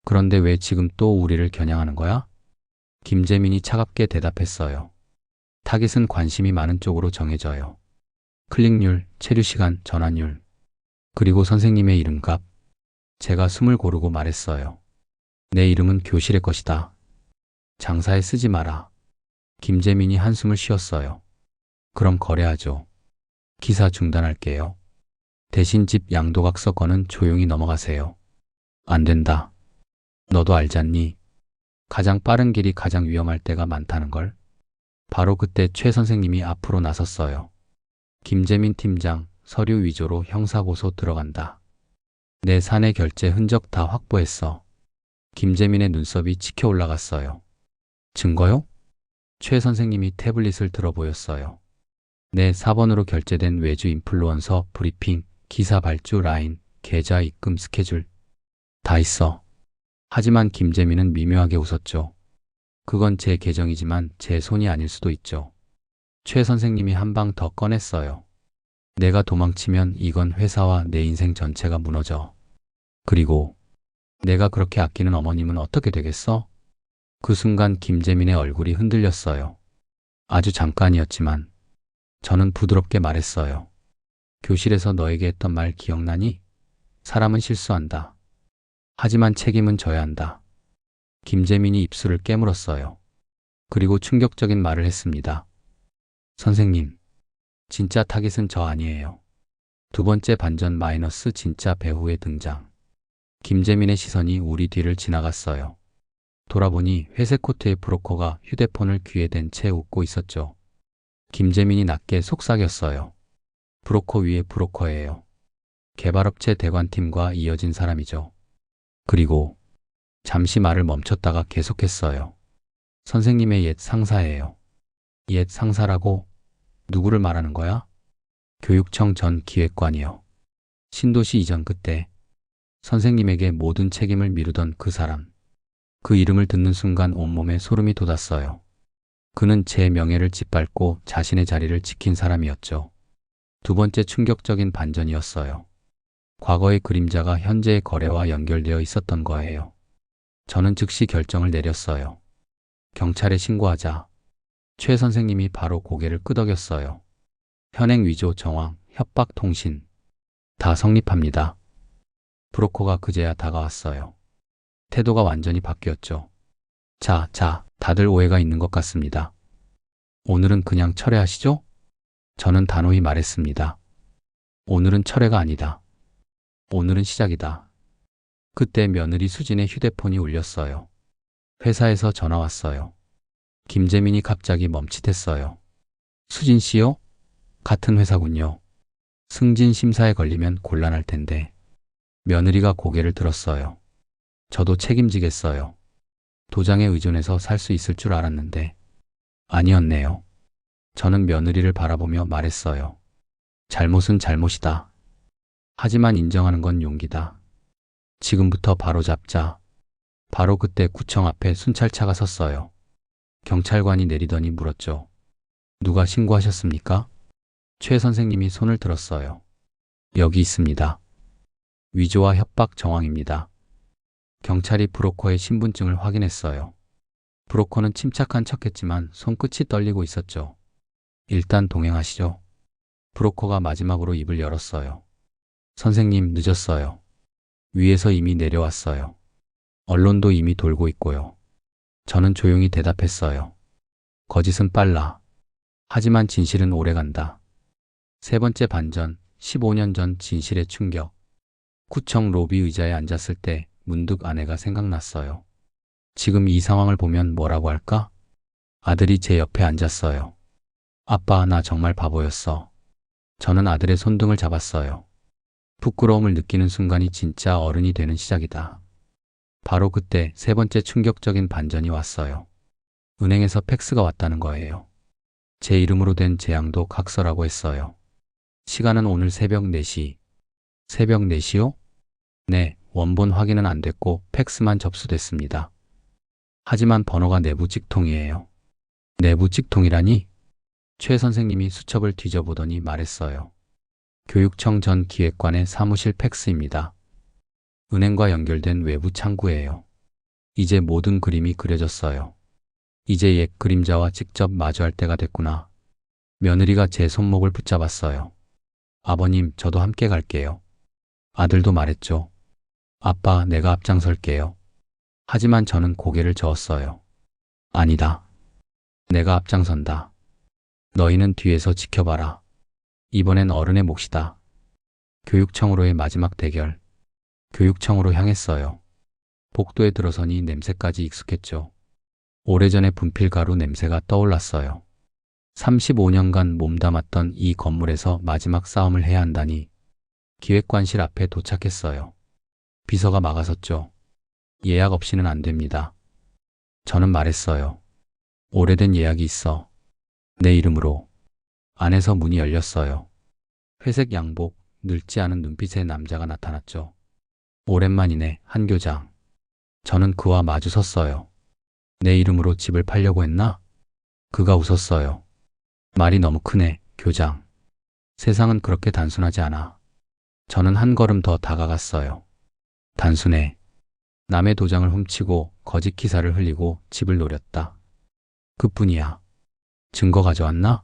그런데 왜 지금 또 우리를 겨냥하는 거야? 김재민이 차갑게 대답했어요. 타깃은 관심이 많은 쪽으로 정해져요. 클릭률, 체류 시간, 전환율, 그리고 선생님의 이름값. 제가 숨을 고르고 말했어요. 내 이름은 교실의 것이다. 장사에 쓰지 마라. 김재민이 한숨을 쉬었어요. 그럼 거래하죠. 기사 중단할게요. 대신 집 양도각서 건은 조용히 넘어가세요. 안 된다. 너도 알잖니? 가장 빠른 길이 가장 위험할 때가 많다는 걸. 바로 그때 최 선생님이 앞으로 나섰어요. 김재민 팀장, 서류 위조로 형사고소 들어간다. 내 사내 결제 흔적 다 확보했어. 김재민의 눈썹이 치켜 올라갔어요. 증거요? 최 선생님이 태블릿을 들어 보였어요. 내 4번으로 결제된 외주 인플루언서 브리핑, 기사 발주 라인, 계좌 입금 스케줄. 다 있어. 하지만 김재민은 미묘하게 웃었죠. 그건 제 계정이지만 제 손이 아닐 수도 있죠. 최 선생님이 한 방 더 꺼냈어요. 내가 도망치면 이건 회사와 내 인생 전체가 무너져. 그리고 내가 그렇게 아끼는 어머님은 어떻게 되겠어? 그 순간 김재민의 얼굴이 흔들렸어요. 아주 잠깐이었지만 저는 부드럽게 말했어요. 교실에서 너에게 했던 말 기억나니? 사람은 실수한다. 하지만 책임은 져야 한다. 김재민이 입술을 깨물었어요. 그리고 충격적인 말을 했습니다. 선생님, 진짜 타깃은 저 아니에요. 두 번째 반전 마이너스 진짜 배후의 등장. 김재민의 시선이 우리 뒤를 지나갔어요. 돌아보니 회색 코트의 브로커가 휴대폰을 귀에 댄 채 웃고 있었죠. 김재민이 낮게 속삭였어요. 브로커 위에 브로커예요. 개발업체 대관팀과 이어진 사람이죠. 그리고 잠시 말을 멈췄다가 계속했어요. 선생님의 옛 상사예요. 옛 상사라고? 누구를 말하는 거야? 교육청 전 기획관이요. 신도시 이전 그때 선생님에게 모든 책임을 미루던 그 사람. 그 이름을 듣는 순간 온몸에 소름이 돋았어요. 그는 제 명예를 짓밟고 자신의 자리를 지킨 사람이었죠. 두 번째 충격적인 반전이었어요. 과거의 그림자가 현재의 거래와 연결되어 있었던 거예요. 저는 즉시 결정을 내렸어요. 경찰에 신고하자. 최 선생님이 바로 고개를 끄덕였어요. 현행 위조 정황, 협박 통신. 다 성립합니다. 브로커가 그제야 다가왔어요. 태도가 완전히 바뀌었죠. 자, 다들 오해가 있는 것 같습니다. 오늘은 그냥 철회하시죠? 저는 단호히 말했습니다. 오늘은 철회가 아니다. 오늘은 시작이다. 그때 며느리 수진의 휴대폰이 울렸어요. 회사에서 전화 왔어요. 김재민이 갑자기 멈칫했어요. 수진 씨요? 같은 회사군요. 승진 심사에 걸리면 곤란할 텐데. 며느리가 고개를 들었어요. 저도 책임지겠어요. 도장에 의존해서 살 수 있을 줄 알았는데 아니었네요. 저는 며느리를 바라보며 말했어요. 잘못은 잘못이다. 하지만 인정하는 건 용기다. 지금부터 바로 잡자. 바로 그때 구청 앞에 순찰차가 섰어요. 경찰관이 내리더니 물었죠. 누가 신고하셨습니까? 최 선생님이 손을 들었어요. 여기 있습니다. 위조와 협박 정황입니다. 경찰이 브로커의 신분증을 확인했어요. 브로커는 침착한 척했지만 손끝이 떨리고 있었죠. 일단 동행하시죠. 브로커가 마지막으로 입을 열었어요. 선생님, 늦었어요. 위에서 이미 내려왔어요. 언론도 이미 돌고 있고요. 저는 조용히 대답했어요. 거짓은 빨라. 하지만 진실은 오래간다. 세 번째 반전, 15년 전 진실의 충격. 구청 로비 의자에 앉았을 때 문득 아내가 생각났어요. 지금 이 상황을 보면 뭐라고 할까? 아들이 제 옆에 앉았어요. 아빠, 나 정말 바보였어. 저는 아들의 손등을 잡았어요. 부끄러움을 느끼는 순간이 진짜 어른이 되는 시작이다. 바로 그때 세 번째 충격적인 반전이 왔어요. 은행에서 팩스가 왔다는 거예요. 제 이름으로 된 재앙도 각서라고 했어요. 시간은 오늘 새벽 4시. 새벽 4시요? 네, 원본 확인은 안 됐고 팩스만 접수됐습니다. 하지만 번호가 내부 직통이에요. 내부 직통이라니? 최 선생님이 수첩을 뒤져보더니 말했어요. 교육청 전 기획관의 사무실 팩스입니다. 은행과 연결된 외부 창구예요. 이제 모든 그림이 그려졌어요. 이제 옛 그림자와 직접 마주할 때가 됐구나. 며느리가 제 손목을 붙잡았어요. 아버님, 저도 함께 갈게요. 아들도 말했죠. 아빠, 내가 앞장설게요. 하지만 저는 고개를 저었어요. 아니다. 내가 앞장선다. 너희는 뒤에서 지켜봐라. 이번엔 어른의 몫이다. 교육청으로의 마지막 대결. 교육청으로 향했어요. 복도에 들어서니 냄새까지 익숙했죠. 오래전에 분필가루 냄새가 떠올랐어요. 35년간 몸담았던 이 건물에서 마지막 싸움을 해야 한다니. 기획관실 앞에 도착했어요. 비서가 막아섰죠. 예약 없이는 안 됩니다. 저는 말했어요. 오래된 예약이 있어. 내 이름으로. 안에서 문이 열렸어요. 회색 양복, 늙지 않은 눈빛의 남자가 나타났죠. 오랜만이네, 한 교장. 저는 그와 마주 섰어요. 내 이름으로 집을 팔려고 했나? 그가 웃었어요. 말이 너무 크네, 교장. 세상은 그렇게 단순하지 않아. 저는 한 걸음 더 다가갔어요. 단순해. 남의 도장을 훔치고 거짓 기사를 흘리고 집을 노렸다. 그뿐이야. 증거 가져왔나?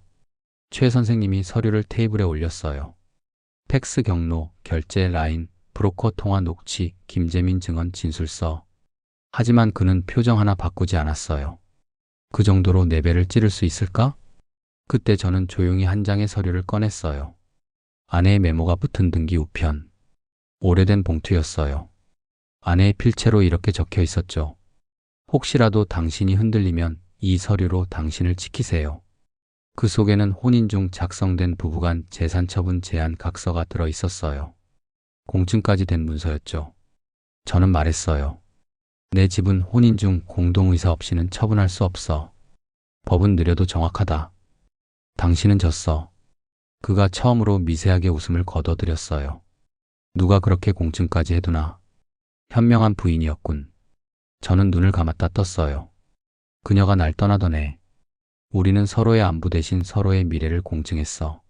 최 선생님이 서류를 테이블에 올렸어요. 팩스 경로, 결제 라인, 브로커 통화 녹취, 김재민 증언 진술서. 하지만 그는 표정 하나 바꾸지 않았어요. 그 정도로 내 배를 찌를 수 있을까? 그때 저는 조용히 한 장의 서류를 꺼냈어요. 아내의 메모가 붙은 등기 우편. 오래된 봉투였어요. 아내의 필체로 이렇게 적혀 있었죠. 혹시라도 당신이 흔들리면 이 서류로 당신을 지키세요. 그 속에는 혼인 중 작성된 부부간 재산 처분 제한 각서가 들어 있었어요. 공증까지 된 문서였죠. 저는 말했어요. 내 집은 혼인 중 공동의사 없이는 처분할 수 없어. 법은 느려도 정확하다. 당신은 졌어. 그가 처음으로 미세하게 웃음을 거둬들였어요. 누가 그렇게 공증까지 해두나. 현명한 부인이었군. 저는 눈을 감았다 떴어요. 그녀가 날 떠나더네. 우리는 서로의 안부 대신 서로의 미래를 공증했어.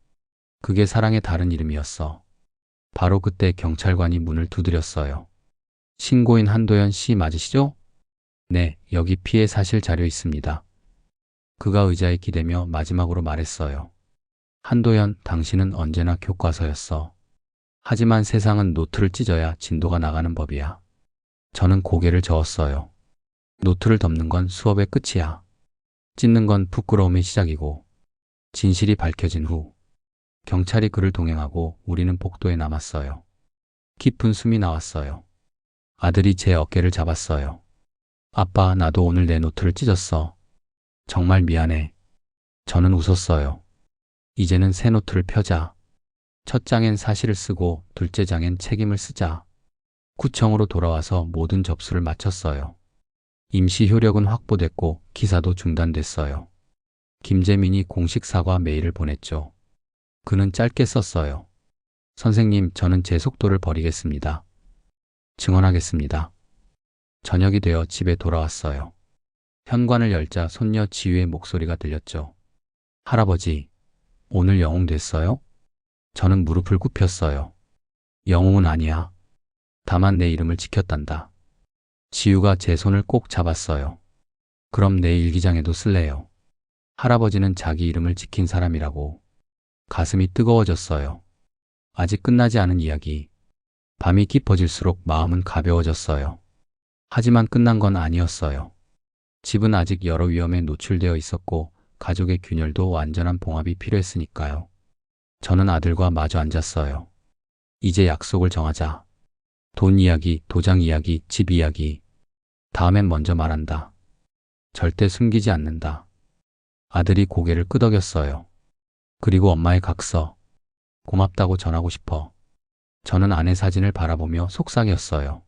그게 사랑의 다른 이름이었어. 바로 그때 경찰관이 문을 두드렸어요. 신고인 한도연 씨 맞으시죠? 네, 여기 피해 사실 자료 있습니다. 그가 의자에 기대며 마지막으로 말했어요. 한도연, 당신은 언제나 교과서였어. 하지만 세상은 노트를 찢어야 진도가 나가는 법이야. 저는 고개를 저었어요. 노트를 덮는 건 수업의 끝이야. 찢는 건 부끄러움의 시작이고, 진실이 밝혀진 후 경찰이 그를 동행하고 우리는 복도에 남았어요. 깊은 숨이 나왔어요. 아들이 제 어깨를 잡았어요. 아빠, 나도 오늘 내 노트를 찢었어. 정말 미안해. 저는 웃었어요. 이제는 새 노트를 펴자. 첫 장엔 사실을 쓰고 둘째 장엔 책임을 쓰자. 구청으로 돌아와서 모든 접수를 마쳤어요. 임시 효력은 확보됐고 기사도 중단됐어요. 김재민이 공식 사과 메일을 보냈죠. 그는 짧게 썼어요. 선생님, 저는 제 속도를 버리겠습니다. 증언하겠습니다. 저녁이 되어 집에 돌아왔어요. 현관을 열자 손녀 지유의 목소리가 들렸죠. 할아버지, 오늘 영웅 됐어요? 저는 무릎을 굽혔어요. 영웅은 아니야. 다만 내 이름을 지켰단다. 지유가 제 손을 꼭 잡았어요. 그럼 내 일기장에도 쓸래요. 할아버지는 자기 이름을 지킨 사람이라고. 가슴이 뜨거워졌어요. 아직 끝나지 않은 이야기. 밤이 깊어질수록 마음은 가벼워졌어요. 하지만 끝난 건 아니었어요. 집은 아직 여러 위험에 노출되어 있었고 가족의 균열도 완전한 봉합이 필요했으니까요. 저는 아들과 마주 앉았어요. 이제 약속을 정하자. 돈 이야기, 도장 이야기, 집 이야기. 다음엔 먼저 말한다. 절대 숨기지 않는다. 아들이 고개를 끄덕였어요. 그리고 엄마의 각서. 고맙다고 전하고 싶어. 저는 아내 사진을 바라보며 속삭였어요.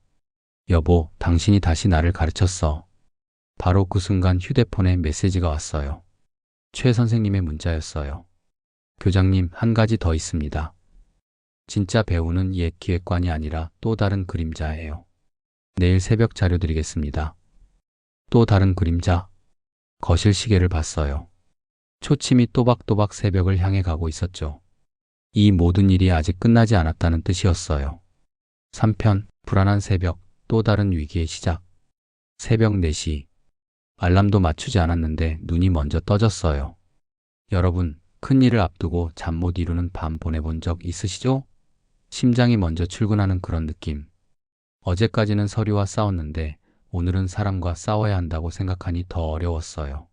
여보, 당신이 다시 나를 가르쳤어. 바로 그 순간 휴대폰에 메시지가 왔어요. 최 선생님의 문자였어요. 교장님, 한 가지 더 있습니다. 진짜 배우는 옛 기획관이 아니라 또 다른 그림자예요. 내일 새벽 자료 드리겠습니다. 또 다른 그림자. 거실 시계를 봤어요. 초침이 또박또박 새벽을 향해 가고 있었죠. 이 모든 일이 아직 끝나지 않았다는 뜻이었어요. 3편, 불안한 새벽, 또 다른 위기의 시작. 새벽 4시. 알람도 맞추지 않았는데 눈이 먼저 떠졌어요. 여러분, 큰일을 앞두고 잠 못 이루는 밤 보내본 적 있으시죠? 심장이 먼저 출근하는 그런 느낌. 어제까지는 서류와 싸웠는데 오늘은 사람과 싸워야 한다고 생각하니 더 어려웠어요.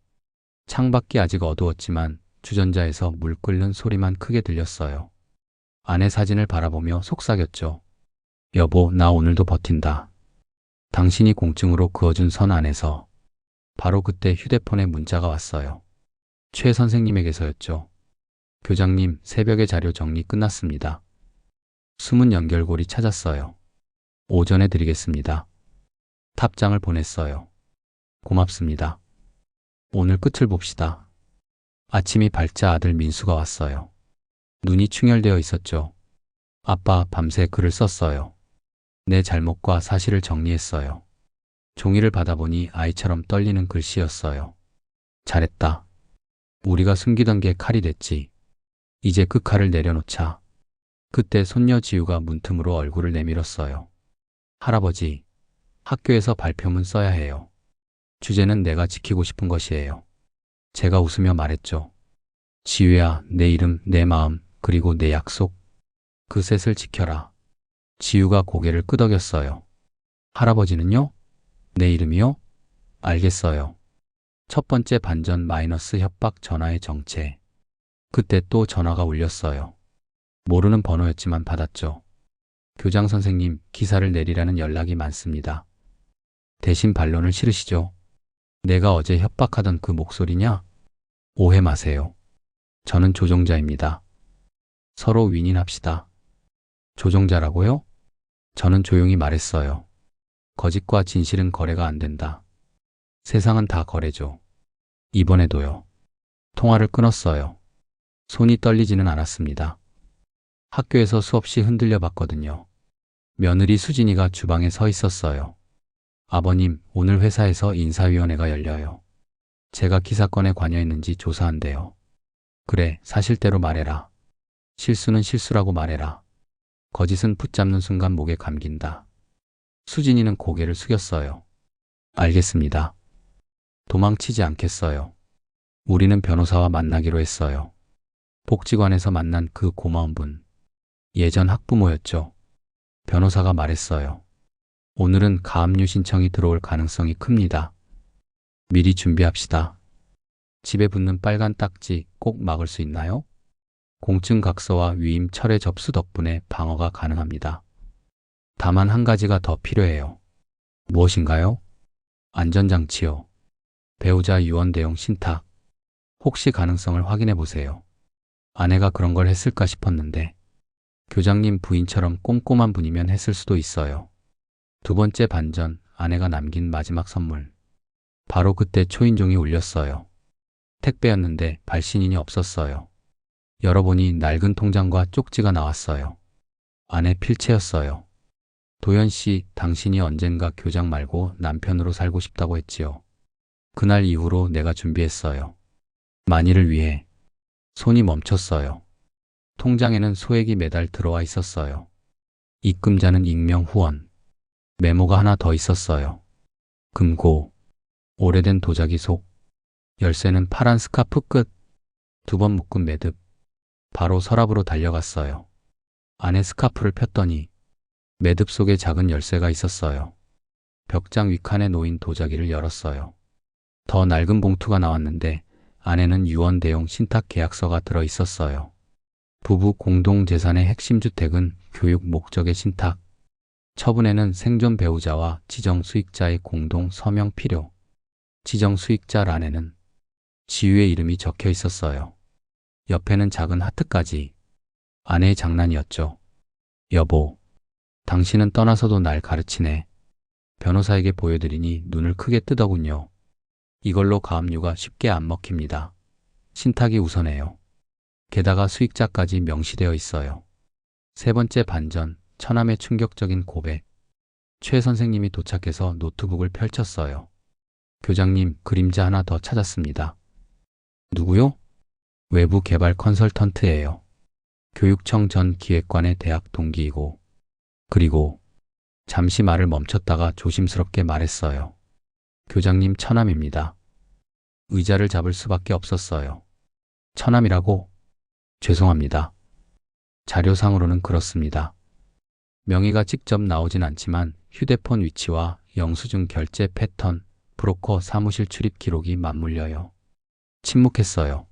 창밖이 아직 어두웠지만 주전자에서 물 끓는 소리만 크게 들렸어요. 아내 사진을 바라보며 속삭였죠. 여보, 나 오늘도 버틴다. 당신이 공증으로 그어준 선 안에서. 바로 그때 휴대폰에 문자가 왔어요. 최 선생님에게서였죠. 교장님, 새벽에 자료 정리 끝났습니다. 숨은 연결고리 찾았어요. 오전에 드리겠습니다. 답장을 보냈어요. 고맙습니다. 오늘 끝을 봅시다. 아침이 밝자 아들 민수가 왔어요. 눈이 충혈되어 있었죠. 아빠, 밤새 글을 썼어요. 내 잘못과 사실을 정리했어요. 종이를 받아보니 아이처럼 떨리는 글씨였어요. 잘했다. 우리가 숨기던 게 칼이 됐지. 이제 그 칼을 내려놓자. 그때 손녀 지우가 문틈으로 얼굴을 내밀었어요. 할아버지, 학교에서 발표문 써야 해요. 주제는 내가 지키고 싶은 것이에요. 제가 웃으며 말했죠. 지우야, 내 이름, 내 마음, 그리고 내 약속. 그 셋을 지켜라. 지우가 고개를 끄덕였어요. 할아버지는요? 내 이름이요? 알겠어요. 첫 번째 반전 마이너스 협박 전화의 정체. 그때 또 전화가 울렸어요. 모르는 번호였지만 받았죠. 교장 선생님, 기사를 내리라는 연락이 많습니다. 대신 반론을 싫으시죠? 내가 어제 협박하던 그 목소리냐? 오해 마세요. 저는 조종자입니다. 서로 윈윈합시다. 조종자라고요? 저는 조용히 말했어요. 거짓과 진실은 거래가 안 된다. 세상은 다 거래죠. 이번에도요. 통화를 끊었어요. 손이 떨리지는 않았습니다. 학교에서 수없이 흔들려 봤거든요. 며느리 수진이가 주방에 서 있었어요. 아버님, 오늘 회사에서 인사위원회가 열려요. 제가 기사건에 관여했는지 조사한대요. 그래, 사실대로 말해라. 실수는 실수라고 말해라. 거짓은 붙잡는 순간 목에 감긴다. 수진이는 고개를 숙였어요. 알겠습니다. 도망치지 않겠어요. 우리는 변호사와 만나기로 했어요. 복지관에서 만난 그 고마운 분. 예전 학부모였죠. 변호사가 말했어요. 오늘은 가압류 신청이 들어올 가능성이 큽니다. 미리 준비합시다. 집에 붙는 빨간 딱지 꼭 막을 수 있나요? 공증각서와 위임 철회 접수 덕분에 방어가 가능합니다. 다만 한 가지가 더 필요해요. 무엇인가요? 안전장치요. 배우자 유언 대용 신탁. 혹시 가능성을 확인해 보세요. 아내가 그런 걸 했을까 싶었는데 교장님 부인처럼 꼼꼼한 분이면 했을 수도 있어요. 두 번째 반전, 아내가 남긴 마지막 선물. 바로 그때 초인종이 울렸어요. 택배였는데 발신인이 없었어요. 열어보니 낡은 통장과 쪽지가 나왔어요. 아내 필체였어요. 도연 씨, 당신이 언젠가 교장 말고 남편으로 살고 싶다고 했지요. 그날 이후로 내가 준비했어요. 만일을 위해. 손이 멈췄어요. 통장에는 소액이 매달 들어와 있었어요. 입금자는 익명 후원. 메모가 하나 더 있었어요. 금고. 오래된 도자기 속. 열쇠는 파란 스카프 끝. 2번 묶은 매듭. 바로 서랍으로 달려갔어요. 안에 스카프를 폈더니 매듭 속에 작은 열쇠가 있었어요. 벽장 윗칸에 놓인 도자기를 열었어요. 더 낡은 봉투가 나왔는데 안에는 유언 대용 신탁 계약서가 들어 있었어요. 부부 공동 재산의 핵심 주택은 교육 목적의 신탁. 처분에는 생존 배우자와 지정 수익자의 공동 서명 필요. 지정 수익자란에는 지유의 이름이 적혀 있었어요. 옆에는 작은 하트까지. 아내의 장난이었죠. 여보, 당신은 떠나서도 날 가르치네. 변호사에게 보여드리니 눈을 크게 뜨더군요. 이걸로 가압류가 쉽게 안 먹힙니다. 신탁이 우선해요. 게다가 수익자까지 명시되어 있어요. 세 번째 반전, 처남의 충격적인 고백. 최 선생님이 도착해서 노트북을 펼쳤어요. 교장님, 그림자 하나 더 찾았습니다. 누구요? 외부 개발 컨설턴트예요. 교육청 전 기획관의 대학 동기이고, 그리고 잠시 말을 멈췄다가 조심스럽게 말했어요. 교장님, 처남입니다. 의자를 잡을 수밖에 없었어요. 처남이라고? 죄송합니다. 자료상으로는 그렇습니다. 명의가 직접 나오진 않지만 휴대폰 위치와 영수증 결제 패턴, 브로커 사무실 출입 기록이 맞물려요. 침묵했어요.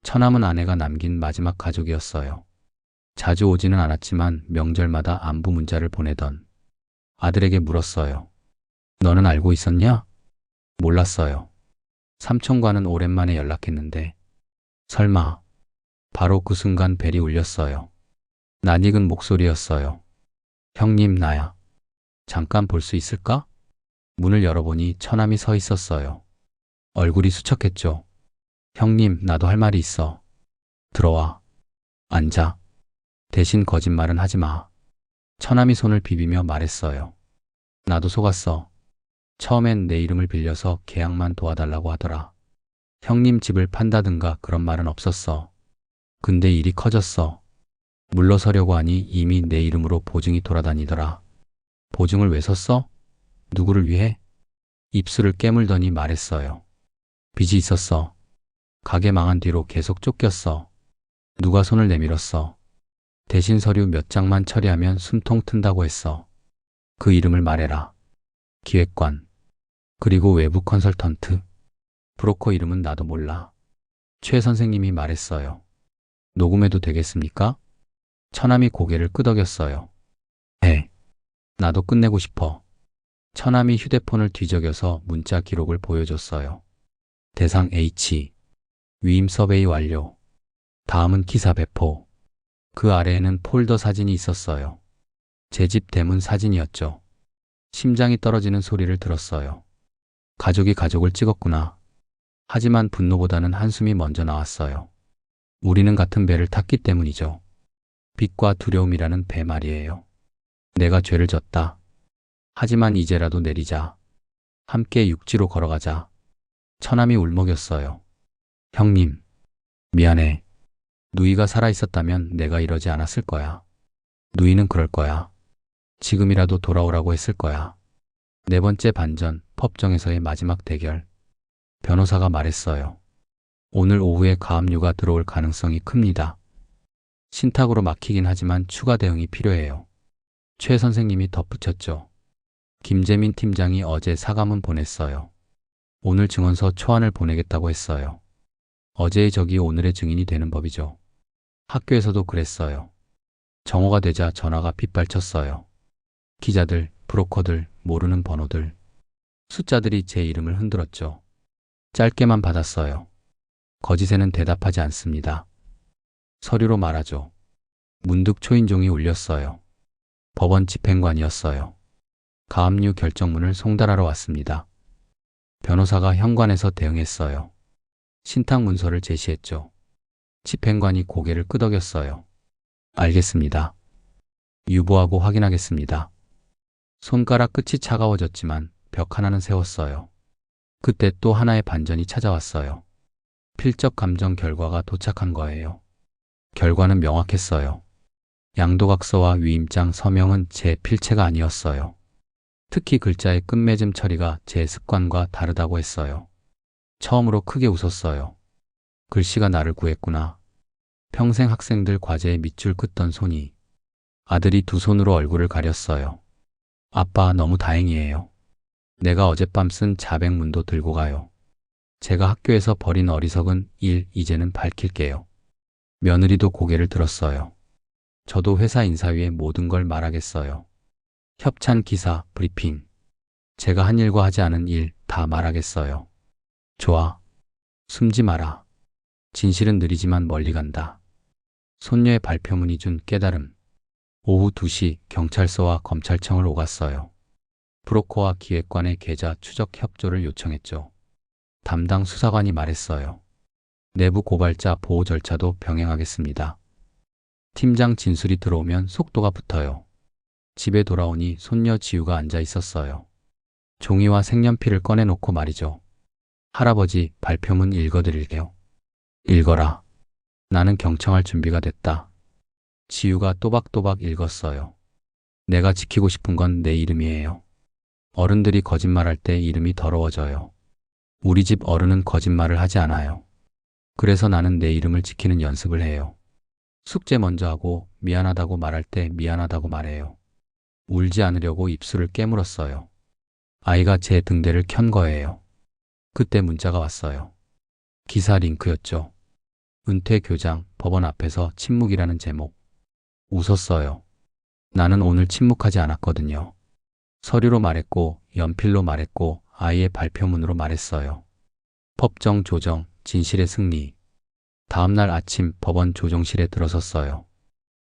처남은 아내가 남긴 마지막 가족이었어요. 자주 오지는 않았지만 명절마다 안부 문자를 보내던 아들에게 물었어요. 너는 알고 있었냐? 몰랐어요. 삼촌과는 오랜만에 연락했는데 설마. 바로 그 순간 벨이 울렸어요. 낯익은 목소리였어요. 형님, 나야. 잠깐 볼 수 있을까? 문을 열어보니 처남이 서 있었어요. 얼굴이 수척했죠. 형님, 나도 할 말이 있어. 들어와. 앉아. 대신 거짓말은 하지 마. 처남이 손을 비비며 말했어요. 나도 속았어. 처음엔 내 이름을 빌려서 계약만 도와달라고 하더라. 형님 집을 판다든가 그런 말은 없었어. 근데 일이 커졌어. 물러서려고 하니 이미 내 이름으로 보증이 돌아다니더라. 보증을 왜 섰어? 누구를 위해? 입술을 깨물더니 말했어요. 빚이 있었어. 가게 망한 뒤로 계속 쫓겼어. 누가 손을 내밀었어. 대신 서류 몇 장만 처리하면 숨통 튼다고 했어. 그 이름을 말해라. 기획관. 그리고 외부 컨설턴트. 브로커 이름은 나도 몰라. 최 선생님이 말했어요. 녹음해도 되겠습니까? 처남이 고개를 끄덕였어요. 네. 나도 끝내고 싶어. 처남이 휴대폰을 뒤적여서 문자 기록을 보여줬어요. 대상 H. 위임 서베이 완료. 다음은 기사 배포. 그 아래에는 폴더 사진이 있었어요. 제 집 대문 사진이었죠. 심장이 떨어지는 소리를 들었어요. 가족이 가족을 찍었구나. 하지만 분노보다는 한숨이 먼저 나왔어요. 우리는 같은 배를 탔기 때문이죠. 빛과 두려움이라는 배 말이에요. 내가 죄를 졌다. 하지만 이제라도 내리자. 함께 육지로 걸어가자. 처남이 울먹였어요. 형님, 미안해. 누이가 살아있었다면 내가 이러지 않았을 거야. 누이는 그럴 거야. 지금이라도 돌아오라고 했을 거야. 네 번째 반전, 법정에서의 마지막 대결. 변호사가 말했어요. 오늘 오후에 가압류가 들어올 가능성이 큽니다. 신탁으로 막히긴 하지만 추가 대응이 필요해요. 최 선생님이 덧붙였죠. 김재민 팀장이 어제 사과문 보냈어요. 오늘 증언서 초안을 보내겠다고 했어요. 어제의 적이 오늘의 증인이 되는 법이죠. 학교에서도 그랬어요. 정오가 되자 전화가 빗발쳤어요. 기자들, 브로커들, 모르는 번호들. 숫자들이 제 이름을 흔들었죠. 짧게만 받았어요. 거짓에는 대답하지 않습니다. 서류로 말하죠. 문득 초인종이 울렸어요. 법원 집행관이었어요. 가압류 결정문을 송달하러 왔습니다. 변호사가 현관에서 대응했어요. 신탁 문서를 제시했죠. 집행관이 고개를 끄덕였어요. 알겠습니다. 유보하고 확인하겠습니다. 손가락 끝이 차가워졌지만 벽 하나는 세웠어요. 그때 또 하나의 반전이 찾아왔어요. 필적 감정 결과가 도착한 거예요. 결과는 명확했어요. 양도각서와 위임장 서명은 제 필체가 아니었어요. 특히 글자의 끝맺음 처리가 제 습관과 다르다고 했어요. 처음으로 크게 웃었어요. 글씨가 나를 구했구나. 평생 학생들 과제에 밑줄 긋던 손이. 아들이 두 손으로 얼굴을 가렸어요. 아빠, 너무 다행이에요. 내가 어젯밤 쓴 자백문도 들고 가요. 제가 학교에서 벌인 어리석은 일 이제는 밝힐게요. 며느리도 고개를 들었어요. 저도 회사 인사위에 모든 걸 말하겠어요. 협찬 기사, 브리핑. 제가 한 일과 하지 않은 일 다 말하겠어요. 좋아. 숨지 마라. 진실은 느리지만 멀리 간다. 손녀의 발표문이 준 깨달음. 오후 2시 경찰서와 검찰청을 오갔어요. 브로커와 기획관의 계좌 추적 협조를 요청했죠. 담당 수사관이 말했어요. 내부 고발자 보호 절차도 병행하겠습니다. 팀장 진술이 들어오면 속도가 붙어요. 집에 돌아오니 손녀 지우가 앉아 있었어요. 종이와 색연필을 꺼내놓고 말이죠. 할아버지, 발표문 읽어드릴게요. 읽어라. 나는 경청할 준비가 됐다. 지우가 또박또박 읽었어요. 내가 지키고 싶은 건 내 이름이에요. 어른들이 거짓말할 때 이름이 더러워져요. 우리 집 어른은 거짓말을 하지 않아요. 그래서 나는 내 이름을 지키는 연습을 해요. 숙제 먼저 하고 미안하다고 말할 때 미안하다고 말해요. 울지 않으려고 입술을 깨물었어요. 아이가 제 등대를 켠 거예요. 그때 문자가 왔어요. 기사 링크였죠. 은퇴 교장, 법원 앞에서 침묵이라는 제목. 웃었어요. 나는 오늘 침묵하지 않았거든요. 서류로 말했고, 연필로 말했고, 아이의 발표문으로 말했어요. 법정 조정, 진실의 승리. 다음날 아침 법원 조정실에 들어섰어요.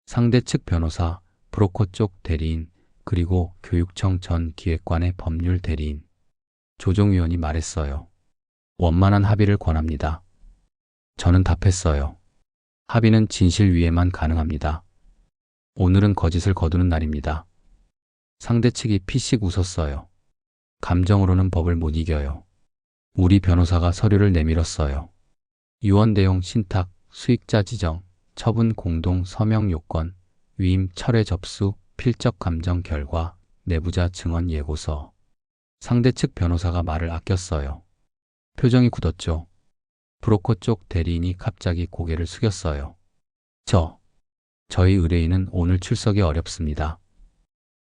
상대 측 변호사, 브로커 쪽 대리인, 그리고 교육청 전 기획관의 법률 대리인. 조정위원이 말했어요. 원만한 합의를 권합니다. 저는 답했어요. 합의는 진실 위에만 가능합니다. 오늘은 거짓을 거두는 날입니다. 상대 측이 피식 웃었어요. 감정으로는 법을 못 이겨요. 우리 변호사가 서류를 내밀었어요. 유언 내용 신탁, 수익자 지정, 처분 공동 서명 요건, 위임 철회 접수, 필적 감정 결과, 내부자 증언 예고서. 상대 측 변호사가 말을 아꼈어요. 표정이 굳었죠. 브로커 쪽 대리인이 갑자기 고개를 숙였어요. 저희 의뢰인은 오늘 출석이 어렵습니다.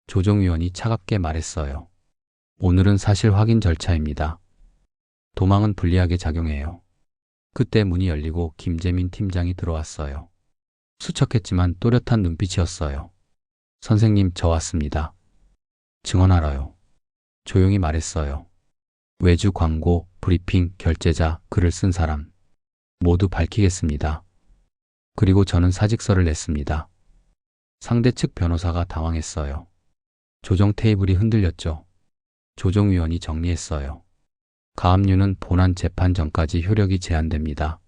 조정위원이 차갑게 말했어요. 오늘은 사실 확인 절차입니다. 도망은 불리하게 작용해요. 그때 문이 열리고 김재민 팀장이 들어왔어요. 수척했지만 또렷한 눈빛이었어요. 선생님, 저 왔습니다. 증언하러요. 조용히 말했어요. 외주 광고, 브리핑, 결제자, 글을 쓴 사람. 모두 밝히겠습니다. 그리고 저는 사직서를 냈습니다. 상대 측 변호사가 당황했어요. 조정 테이블이 흔들렸죠. 조정위원이 정리했어요. 가압류는 본안 재판 전까지 효력이 제한됩니다.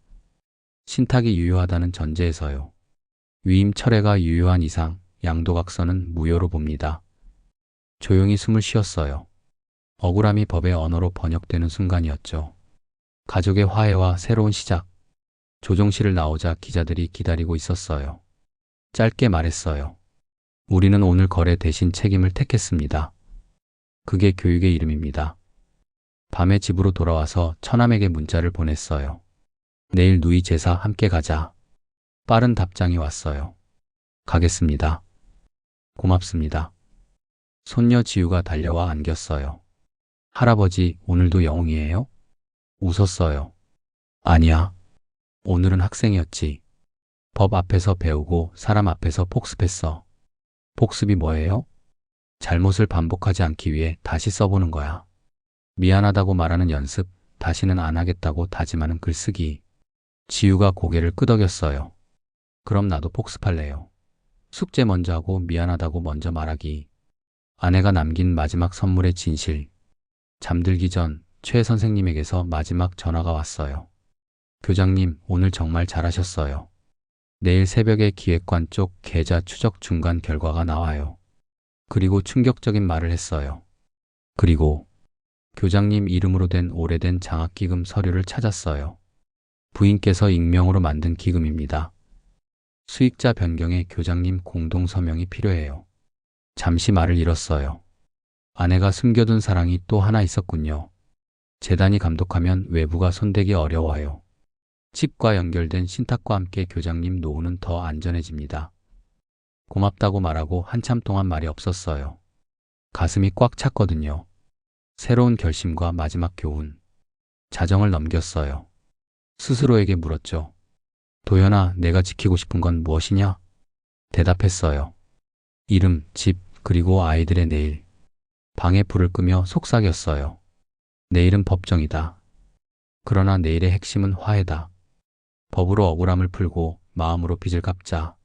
신탁이 유효하다는 전제에서요. 위임 철회가 유효한 이상 양도각서는 무효로 봅니다. 조용히 숨을 쉬었어요. 억울함이 법의 언어로 번역되는 순간이었죠. 가족의 화해와 새로운 시작. 조정실을 나오자 기자들이 기다리고 있었어요. 짧게 말했어요. 우리는 오늘 거래 대신 책임을 택했습니다. 그게 교육의 이름입니다. 밤에 집으로 돌아와서 처남에게 문자를 보냈어요. 내일 누이 제사 함께 가자. 빠른 답장이 왔어요. 가겠습니다. 고맙습니다. 손녀 지우가 달려와 안겼어요. 할아버지, 오늘도 영웅이에요? 웃었어요. 아니야. 오늘은 학생이었지. 법 앞에서 배우고 사람 앞에서 복습했어. 복습이 뭐예요? 잘못을 반복하지 않기 위해 다시 써보는 거야. 미안하다고 말하는 연습, 다시는 안 하겠다고 다짐하는 글쓰기. 지우가 고개를 끄덕였어요. 그럼 나도 복습할래요. 숙제 먼저 하고 미안하다고 먼저 말하기. 아내가 남긴 마지막 선물의 진실. 잠들기 전 최 선생님에게서 마지막 전화가 왔어요. 교장님, 오늘 정말 잘하셨어요. 내일 새벽에 기획관 쪽 계좌 추적 중간 결과가 나와요. 그리고 충격적인 말을 했어요. 그리고 교장님 이름으로 된 오래된 장학기금 서류를 찾았어요. 부인께서 익명으로 만든 기금입니다. 수익자 변경에 교장님 공동 서명이 필요해요. 잠시 말을 잃었어요. 아내가 숨겨둔 사랑이 또 하나 있었군요. 재단이 감독하면 외부가 손대기 어려워요. 집과 연결된 신탁과 함께 교장님 노후는 더 안전해집니다. 고맙다고 말하고 한참 동안 말이 없었어요. 가슴이 꽉 찼거든요. 새로운 결심과 마지막 교훈. 자정을 넘겼어요. 스스로에게 물었죠. 도연아, 내가 지키고 싶은 건 무엇이냐? 대답했어요. 이름, 집, 그리고 아이들의 내일. 방에 불을 끄며 속삭였어요. 내일은 법정이다. 그러나 내일의 핵심은 화해다. 법으로 억울함을 풀고 마음으로 빚을 갚자.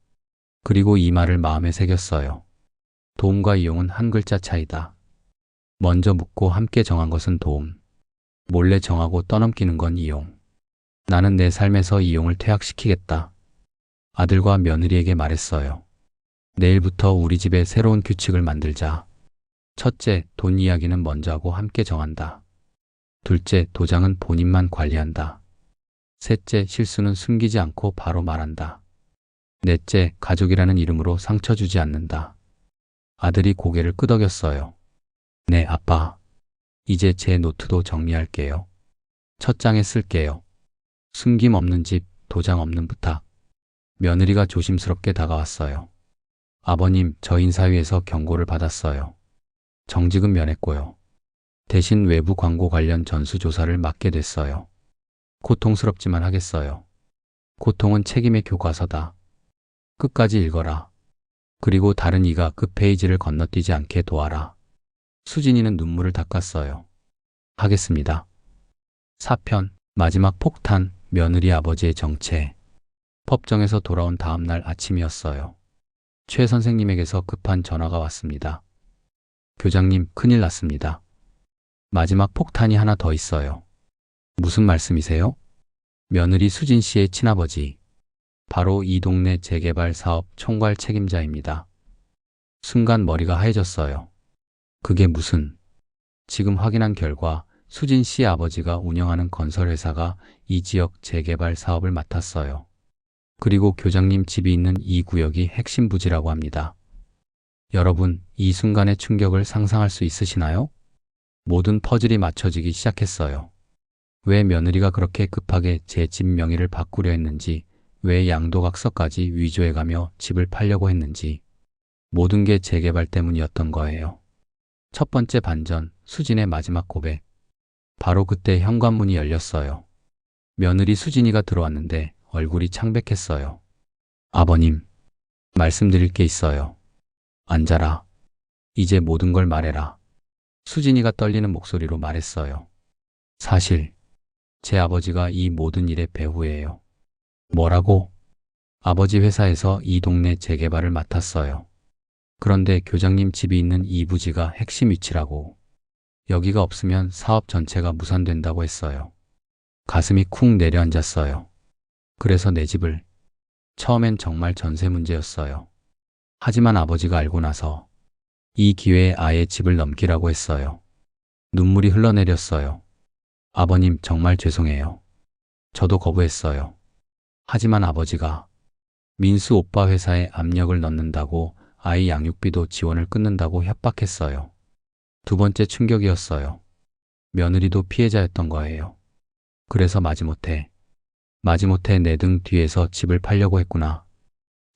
그리고 이 말을 마음에 새겼어요. 도움과 이용은 한 글자 차이다. 먼저 묻고 함께 정한 것은 도움. 몰래 정하고 떠넘기는 건 이용. 나는 내 삶에서 이용을 퇴학시키겠다. 아들과 며느리에게 말했어요. 내일부터 우리 집에 새로운 규칙을 만들자. 첫째, 돈 이야기는 먼저 하고 함께 정한다. 둘째, 도장은 본인만 관리한다. 셋째, 실수는 숨기지 않고 바로 말한다. 넷째, 가족이라는 이름으로 상처 주지 않는다. 아들이 고개를 끄덕였어요. 네, 아빠. 이제 제 노트도 정리할게요. 첫 장에 쓸게요. 숨김 없는 집, 도장 없는 부탁. 며느리가 조심스럽게 다가왔어요. 아버님, 저 인사위에서 경고를 받았어요. 정직은 면했고요. 대신 외부 광고 관련 전수조사를 맡게 됐어요. 고통스럽지만 하겠어요. 고통은 책임의 교과서다. 끝까지 읽어라. 그리고 다른 이가 그 페이지를 건너뛰지 않게 도와라. 수진이는 눈물을 닦았어요. 하겠습니다. 4편, 마지막 폭탄, 며느리 아버지의 정체. 법정에서 돌아온 다음 날 아침이었어요. 최 선생님에게서 급한 전화가 왔습니다. 교장님, 큰일 났습니다. 마지막 폭탄이 하나 더 있어요. 무슨 말씀이세요? 며느리 수진 씨의 친아버지. 바로 이 동네 재개발 사업 총괄 책임자입니다. 순간 머리가 하얘졌어요. 그게 무슨... 지금 확인한 결과 수진 씨 아버지가 운영하는 건설회사가 이 지역 재개발 사업을 맡았어요. 그리고 교장님 집이 있는 이 구역이 핵심 부지라고 합니다. 여러분, 이 순간의 충격을 상상할 수 있으시나요? 모든 퍼즐이 맞춰지기 시작했어요. 왜 며느리가 그렇게 급하게 제 집 명의를 바꾸려 했는지, 왜 양도각서까지 위조해가며 집을 팔려고 했는지, 모든 게 재개발 때문이었던 거예요. 첫 번째 반전, 수진의 마지막 고백. 바로 그때 현관문이 열렸어요. 며느리 수진이가 들어왔는데 얼굴이 창백했어요. 아버님, 말씀드릴 게 있어요. 앉아라. 이제 모든 걸 말해라. 수진이가 떨리는 목소리로 말했어요. 사실, 제 아버지가 이 모든 일의 배후예요. 뭐라고? 아버지 회사에서 이 동네 재개발을 맡았어요. 그런데 교장님 집이 있는 이 부지가 핵심 위치라고. 여기가 없으면 사업 전체가 무산된다고 했어요. 가슴이 쿵 내려앉았어요. 그래서 내 집을... 처음엔 정말 전세 문제였어요. 하지만 아버지가 알고 나서 이 기회에 아예 집을 넘기라고 했어요. 눈물이 흘러내렸어요. 아버님, 정말 죄송해요. 저도 거부했어요. 하지만 아버지가 민수 오빠 회사에 압력을 넣는다고, 아이 양육비도 지원을 끊는다고 협박했어요. 두 번째 충격이었어요. 며느리도 피해자였던 거예요. 그래서 마지못해 내 등 뒤에서 집을 팔려고 했구나.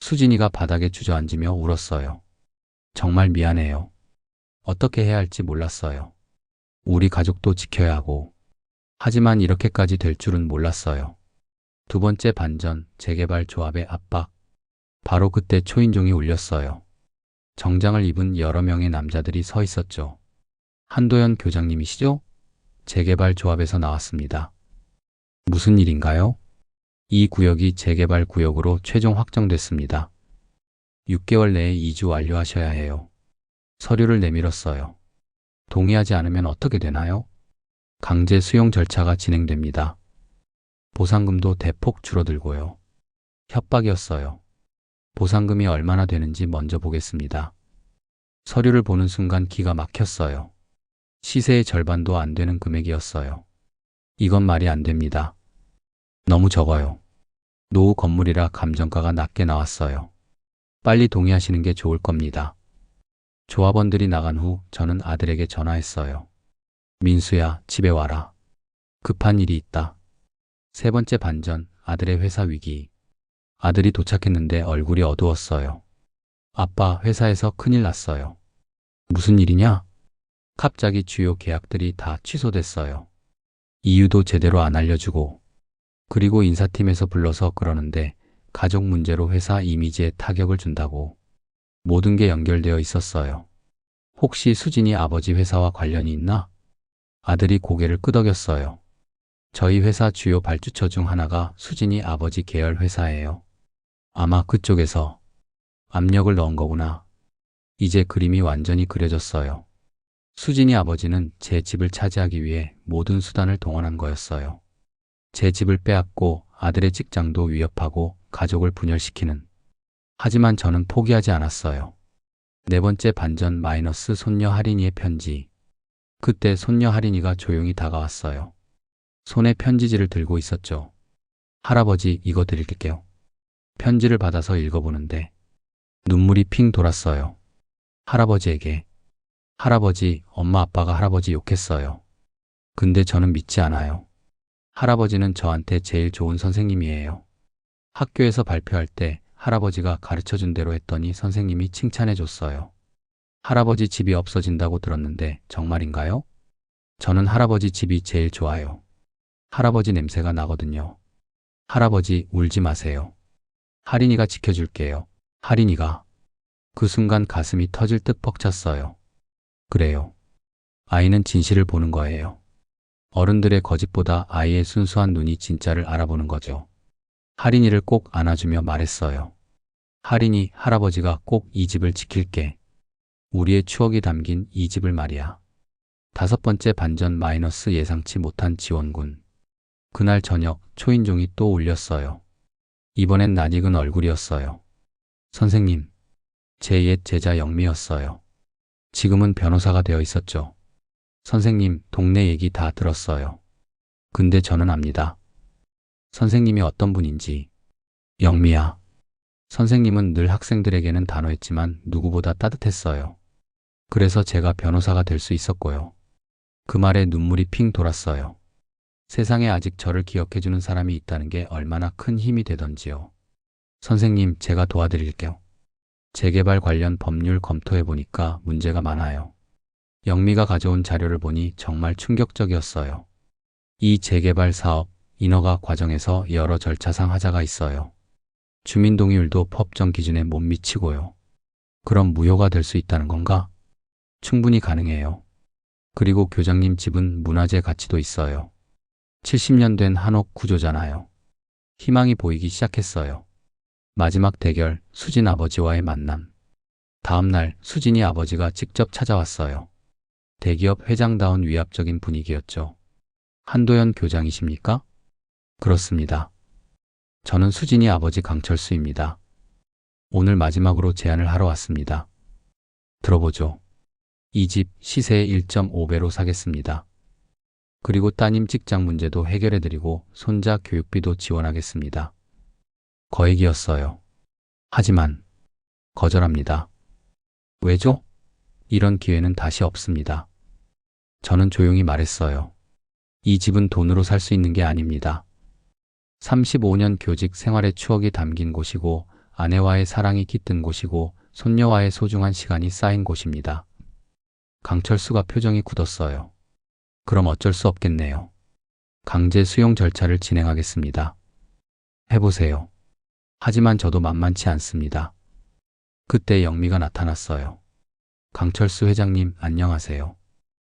수진이가 바닥에 주저앉으며 울었어요. 정말 미안해요. 어떻게 해야 할지 몰랐어요. 우리 가족도 지켜야 하고. 하지만 이렇게까지 될 줄은 몰랐어요. 두 번째 반전, 재개발 조합의 압박. 바로 그때 초인종이 울렸어요. 정장을 입은 여러 명의 남자들이 서 있었죠. 한도연 교장님이시죠? 재개발 조합에서 나왔습니다. 무슨 일인가요? 이 구역이 재개발 구역으로 최종 확정됐습니다. 6개월 내에 이주 완료하셔야 해요. 서류를 내밀었어요. 동의하지 않으면 어떻게 되나요? 강제 수용 절차가 진행됩니다. 보상금도 대폭 줄어들고요. 협박이었어요. 보상금이 얼마나 되는지 먼저 보겠습니다. 서류를 보는 순간 기가 막혔어요. 시세의 절반도 안 되는 금액이었어요. 이건 말이 안 됩니다. 너무 적어요. 노후 건물이라 감정가가 낮게 나왔어요. 빨리 동의하시는 게 좋을 겁니다. 조합원들이 나간 후 저는 아들에게 전화했어요. 민수야, 집에 와라. 급한 일이 있다. 세 번째 반전, 아들의 회사 위기. 아들이 도착했는데 얼굴이 어두웠어요. 아빠, 회사에서 큰일 났어요. 무슨 일이냐? 갑자기 주요 계약들이 다 취소됐어요. 이유도 제대로 안 알려주고. 그리고 인사팀에서 불러서 그러는데 가족 문제로 회사 이미지에 타격을 준다고. 모든 게 연결되어 있었어요. 혹시 수진이 아버지 회사와 관련이 있나? 아들이 고개를 끄덕였어요. 저희 회사 주요 발주처 중 하나가 수진이 아버지 계열 회사예요. 아마 그쪽에서 압력을 넣은 거구나. 이제 그림이 완전히 그려졌어요. 수진이 아버지는 제 집을 차지하기 위해 모든 수단을 동원한 거였어요. 제 집을 빼앗고 아들의 직장도 위협하고 가족을 분열시키는. 하지만 저는 포기하지 않았어요. 네 번째 반전 마이너스 손녀 할인이의 편지. 그때 손녀 할인이가 조용히 다가왔어요. 손에 편지지를 들고 있었죠. 할아버지, 이거 드릴게요. 편지를 받아서 읽어보는데 눈물이 핑 돌았어요. 할아버지에게. 할아버지, 엄마 아빠가 할아버지 욕했어요. 근데 저는 믿지 않아요. 할아버지는 저한테 제일 좋은 선생님이에요. 학교에서 발표할 때 할아버지가 가르쳐준 대로 했더니 선생님이 칭찬해 줬어요. 할아버지 집이 없어진다고 들었는데 정말인가요? 저는 할아버지 집이 제일 좋아요. 할아버지 냄새가 나거든요. 할아버지, 울지 마세요. 할인이가 지켜줄게요. 할인이가. 그 순간 가슴이 터질 듯 벅찼어요. 그래요. 아이는 진실을 보는 거예요. 어른들의 거짓보다 아이의 순수한 눈이 진짜를 알아보는 거죠. 할인이를 꼭 안아주며 말했어요. 할인이, 할아버지가 꼭 이 집을 지킬게. 우리의 추억이 담긴 이 집을 말이야. 다섯 번째 반전 마이너스 예상치 못한 지원군. 그날 저녁 초인종이 또 울렸어요. 이번엔 낯익은 얼굴이었어요. 선생님, 제 옛 제자 영미였어요. 지금은 변호사가 되어 있었죠. 선생님, 동네 얘기 다 들었어요. 근데 저는 압니다. 선생님이 어떤 분인지. 영미야. 선생님은 늘 학생들에게는 단호했지만 누구보다 따뜻했어요. 그래서 제가 변호사가 될 수 있었고요. 그 말에 눈물이 핑 돌았어요. 세상에 아직 저를 기억해주는 사람이 있다는 게 얼마나 큰 힘이 되던지요. 선생님, 제가 도와드릴게요. 재개발 관련 법률 검토해보니까 문제가 많아요. 영미가 가져온 자료를 보니 정말 충격적이었어요. 이 재개발 사업, 인허가 과정에서 여러 절차상 하자가 있어요. 주민동의율도 법정 기준에 못 미치고요. 그럼 무효가 될 수 있다는 건가? 충분히 가능해요. 그리고 교장님 집은 문화재 가치도 있어요. 70년 된 한옥 구조잖아요. 희망이 보이기 시작했어요. 마지막 대결, 수진 아버지와의 만남. 다음 날 수진이 아버지가 직접 찾아왔어요. 대기업 회장다운 위압적인 분위기였죠. 한도연 교장이십니까? 그렇습니다. 저는 수진이 아버지 강철수입니다. 오늘 마지막으로 제안을 하러 왔습니다. 들어보죠. 이 집 시세의 1.5배로 사겠습니다. 그리고 따님 직장 문제도 해결해드리고 손자 교육비도 지원하겠습니다. 거액이었어요. 하지만 거절합니다. 왜죠? 이런 기회는 다시 없습니다. 저는 조용히 말했어요. 이 집은 돈으로 살 수 있는 게 아닙니다. 35년 교직 생활의 추억이 담긴 곳이고 아내와의 사랑이 깃든 곳이고 손녀와의 소중한 시간이 쌓인 곳입니다. 강철수가 표정이 굳었어요. 그럼 어쩔 수 없겠네요. 강제 수용 절차를 진행하겠습니다. 해보세요. 하지만 저도 만만치 않습니다. 그때 영미가 나타났어요. 강철수 회장님, 안녕하세요.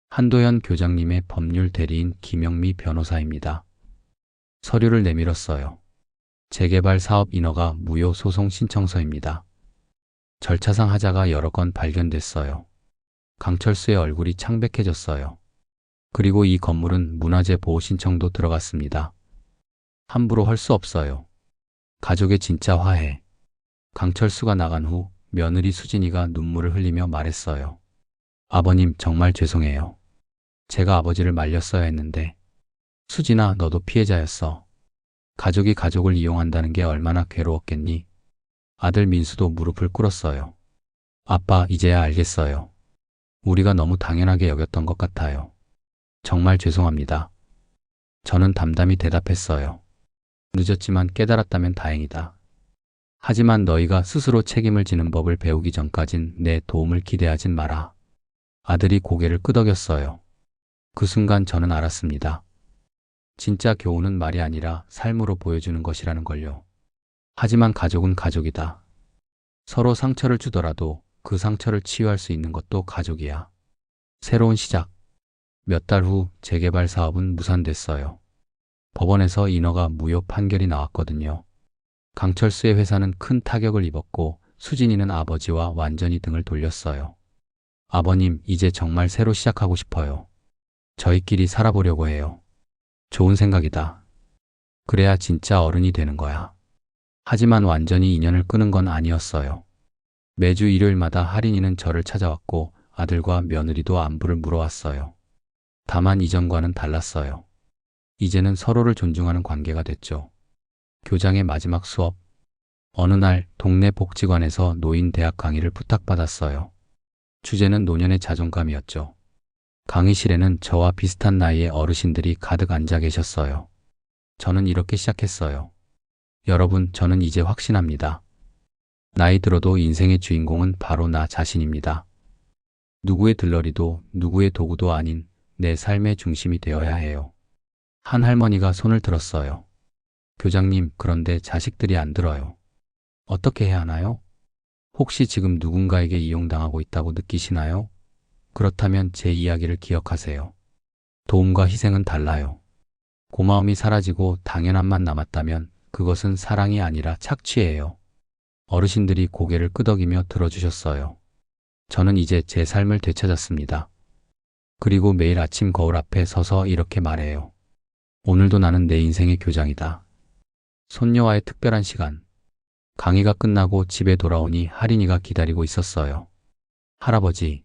한도연 교장님의 법률 대리인 김영미 변호사입니다. 서류를 내밀었어요. 재개발 사업 인허가 무효 소송 신청서입니다. 절차상 하자가 여러 건 발견됐어요. 강철수의 얼굴이 창백해졌어요. 그리고 이 건물은 문화재 보호 신청도 들어갔습니다. 함부로 할 수 없어요. 가족의 진짜 화해. 강철수가 나간 후 며느리 수진이가 눈물을 흘리며 말했어요. 아버님, 정말 죄송해요. 제가 아버지를 말렸어야 했는데. 수진아, 너도 피해자였어. 가족이 가족을 이용한다는 게 얼마나 괴로웠겠니? 아들 민수도 무릎을 꿇었어요. 아빠, 이제야 알겠어요. 우리가 너무 당연하게 여겼던 것 같아요. 정말 죄송합니다. 저는 담담히 대답했어요. 늦었지만 깨달았다면 다행이다. 하지만 너희가 스스로 책임을 지는 법을 배우기 전까진 내 도움을 기대하진 마라. 아들이 고개를 끄덕였어요. 그 순간 저는 알았습니다. 진짜 교훈은 말이 아니라 삶으로 보여주는 것이라는 걸요. 하지만 가족은 가족이다. 서로 상처를 주더라도 그 상처를 치유할 수 있는 것도 가족이야. 새로운 시작. 몇 달 후 재개발 사업은 무산됐어요. 법원에서 인허가 무효 판결이 나왔거든요. 강철수의 회사는 큰 타격을 입었고 수진이는 아버지와 완전히 등을 돌렸어요. 아버님, 이제 정말 새로 시작하고 싶어요. 저희끼리 살아보려고 해요. 좋은 생각이다. 그래야 진짜 어른이 되는 거야. 하지만 완전히 인연을 끊은 건 아니었어요. 매주 일요일마다 할인이는 저를 찾아왔고 아들과 며느리도 안부를 물어왔어요. 다만 이전과는 달랐어요. 이제는 서로를 존중하는 관계가 됐죠. 교장의 마지막 수업. 어느 날 동네 복지관에서 노인 대학 강의를 부탁받았어요. 주제는 노년의 자존감이었죠. 강의실에는 저와 비슷한 나이의 어르신들이 가득 앉아 계셨어요. 저는 이렇게 시작했어요. 여러분, 저는 이제 확신합니다. 나이 들어도 인생의 주인공은 바로 나 자신입니다. 누구의 들러리도 누구의 도구도 아닌 내 삶의 중심이 되어야 해요. 한 할머니가 손을 들었어요. 교장님, 그런데 자식들이 안 들어요. 어떻게 해야 하나요? 혹시 지금 누군가에게 이용당하고 있다고 느끼시나요? 그렇다면 제 이야기를 기억하세요. 도움과 희생은 달라요. 고마움이 사라지고 당연함만 남았다면 그것은 사랑이 아니라 착취예요. 어르신들이 고개를 끄덕이며 들어주셨어요. 저는 이제 제 삶을 되찾았습니다. 그리고 매일 아침 거울 앞에 서서 이렇게 말해요. 오늘도 나는 내 인생의 교장이다. 손녀와의 특별한 시간. 강의가 끝나고 집에 돌아오니 할인이가 기다리고 있었어요. 할아버지,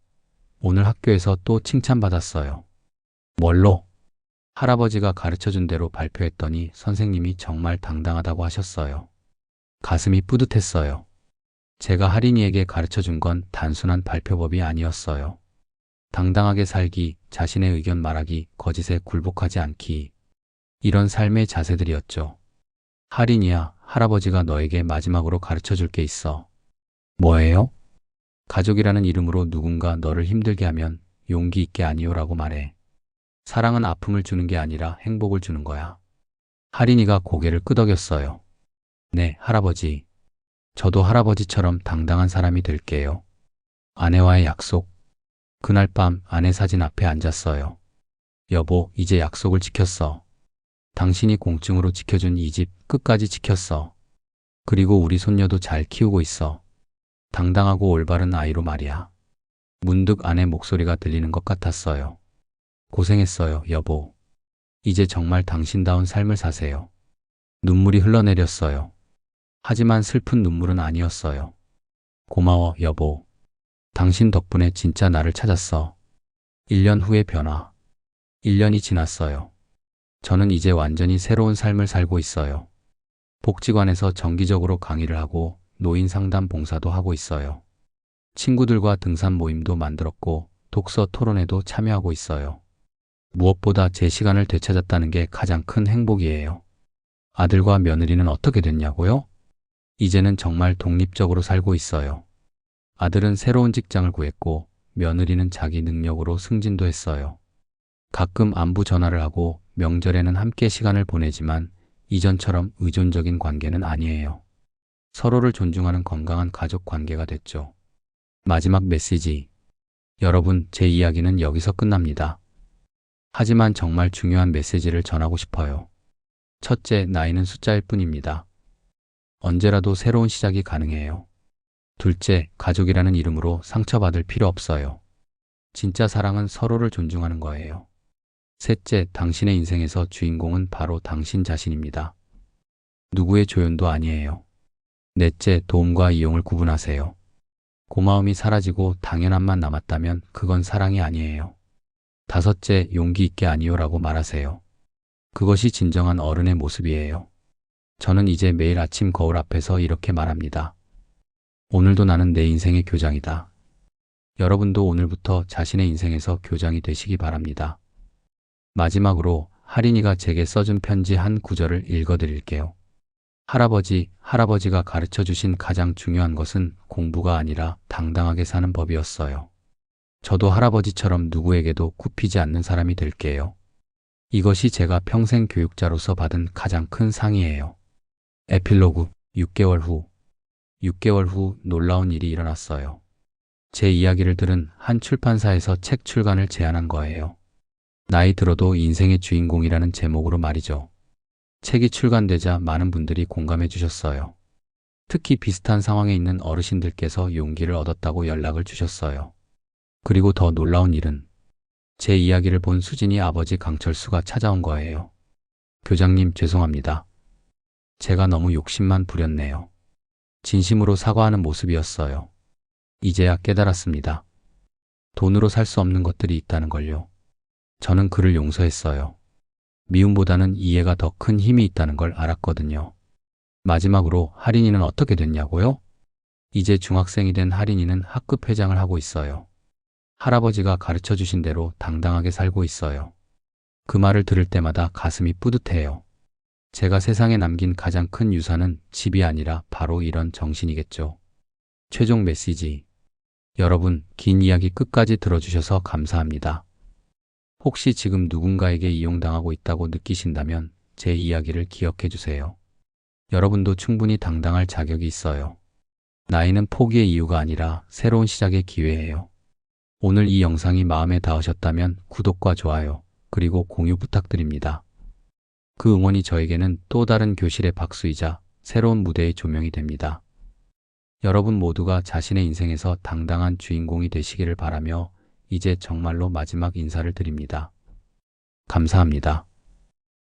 오늘 학교에서 또 칭찬받았어요. 뭘로? 할아버지가 가르쳐준 대로 발표했더니 선생님이 정말 당당하다고 하셨어요. 가슴이 뿌듯했어요. 제가 할인이에게 가르쳐준 건 단순한 발표법이 아니었어요. 당당하게 살기, 자신의 의견 말하기, 거짓에 굴복하지 않기. 이런 삶의 자세들이었죠. 할인이야, 할아버지가 너에게 마지막으로 가르쳐줄 게 있어. 뭐예요? 가족이라는 이름으로 누군가 너를 힘들게 하면 용기 있게 아니요라고 말해. 사랑은 아픔을 주는 게 아니라 행복을 주는 거야. 할인이가 고개를 끄덕였어요. 네, 할아버지. 저도 할아버지처럼 당당한 사람이 될게요. 아내와의 약속. 그날 밤 아내 사진 앞에 앉았어요. 여보, 이제 약속을 지켰어. 당신이 공증으로 지켜준 이 집 끝까지 지켰어. 그리고 우리 손녀도 잘 키우고 있어. 당당하고 올바른 아이로 말이야. 문득 아내 목소리가 들리는 것 같았어요. 고생했어요, 여보. 이제 정말 당신다운 삶을 사세요. 눈물이 흘러내렸어요. 하지만 슬픈 눈물은 아니었어요. 고마워, 여보. 당신 덕분에 진짜 나를 찾았어. 1년 후의 변화. 1년이 지났어요. 저는 이제 완전히 새로운 삶을 살고 있어요. 복지관에서 정기적으로 강의를 하고 노인 상담 봉사도 하고 있어요. 친구들과 등산 모임도 만들었고 독서 토론회도 참여하고 있어요. 무엇보다 제 시간을 되찾았다는 게 가장 큰 행복이에요. 아들과 며느리는 어떻게 됐냐고요? 이제는 정말 독립적으로 살고 있어요. 아들은 새로운 직장을 구했고 며느리는 자기 능력으로 승진도 했어요. 가끔 안부 전화를 하고 명절에는 함께 시간을 보내지만 이전처럼 의존적인 관계는 아니에요. 서로를 존중하는 건강한 가족 관계가 됐죠. 마지막 메시지. 여러분, 제 이야기는 여기서 끝납니다. 하지만 정말 중요한 메시지를 전하고 싶어요. 첫째, 나이는 숫자일 뿐입니다. 언제라도 새로운 시작이 가능해요. 둘째, 가족이라는 이름으로 상처받을 필요 없어요. 진짜 사랑은 서로를 존중하는 거예요. 셋째, 당신의 인생에서 주인공은 바로 당신 자신입니다. 누구의 조연도 아니에요. 넷째, 도움과 이용을 구분하세요. 고마움이 사라지고 당연함만 남았다면 그건 사랑이 아니에요. 다섯째, 용기 있게 아니요라고 말하세요. 그것이 진정한 어른의 모습이에요. 저는 이제 매일 아침 거울 앞에서 이렇게 말합니다. 오늘도 나는 내 인생의 교장이다. 여러분도 오늘부터 자신의 인생에서 교장이 되시기 바랍니다. 마지막으로 할인이가 제게 써준 편지 한 구절을 읽어드릴게요. 할아버지, 할아버지가 가르쳐 주신 가장 중요한 것은 공부가 아니라 당당하게 사는 법이었어요. 저도 할아버지처럼 누구에게도 굽히지 않는 사람이 될게요. 이것이 제가 평생 교육자로서 받은 가장 큰 상이에요. 에필로그. 6개월 후 놀라운 일이 일어났어요. 제 이야기를 들은 한 출판사에서 책 출간을 제안한 거예요. 나이 들어도 인생의 주인공이라는 제목으로 말이죠. 책이 출간되자 많은 분들이 공감해 주셨어요. 특히 비슷한 상황에 있는 어르신들께서 용기를 얻었다고 연락을 주셨어요. 그리고 더 놀라운 일은 제 이야기를 본 수진이 아버지 강철수가 찾아온 거예요. 교장님, 죄송합니다. 제가 너무 욕심만 부렸네요. 진심으로 사과하는 모습이었어요. 이제야 깨달았습니다. 돈으로 살 수 없는 것들이 있다는 걸요. 저는 그를 용서했어요. 미움보다는 이해가 더 큰 힘이 있다는 걸 알았거든요. 마지막으로 할인이는 어떻게 됐냐고요? 이제 중학생이 된 할인이는 학급 회장을 하고 있어요. 할아버지가 가르쳐 주신 대로 당당하게 살고 있어요. 그 말을 들을 때마다 가슴이 뿌듯해요. 제가 세상에 남긴 가장 큰 유산은 집이 아니라 바로 이런 정신이겠죠. 최종 메시지. 여러분, 긴 이야기 끝까지 들어주셔서 감사합니다. 혹시 지금 누군가에게 이용당하고 있다고 느끼신다면 제 이야기를 기억해 주세요. 여러분도 충분히 당당할 자격이 있어요. 나이는 포기의 이유가 아니라 새로운 시작의 기회예요. 오늘 이 영상이 마음에 닿으셨다면 구독과 좋아요, 그리고 공유 부탁드립니다. 그 응원이 저에게는 또 다른 교실의 박수이자 새로운 무대의 조명이 됩니다. 여러분 모두가 자신의 인생에서 당당한 주인공이 되시기를 바라며 이제 정말로 마지막 인사를 드립니다. 감사합니다.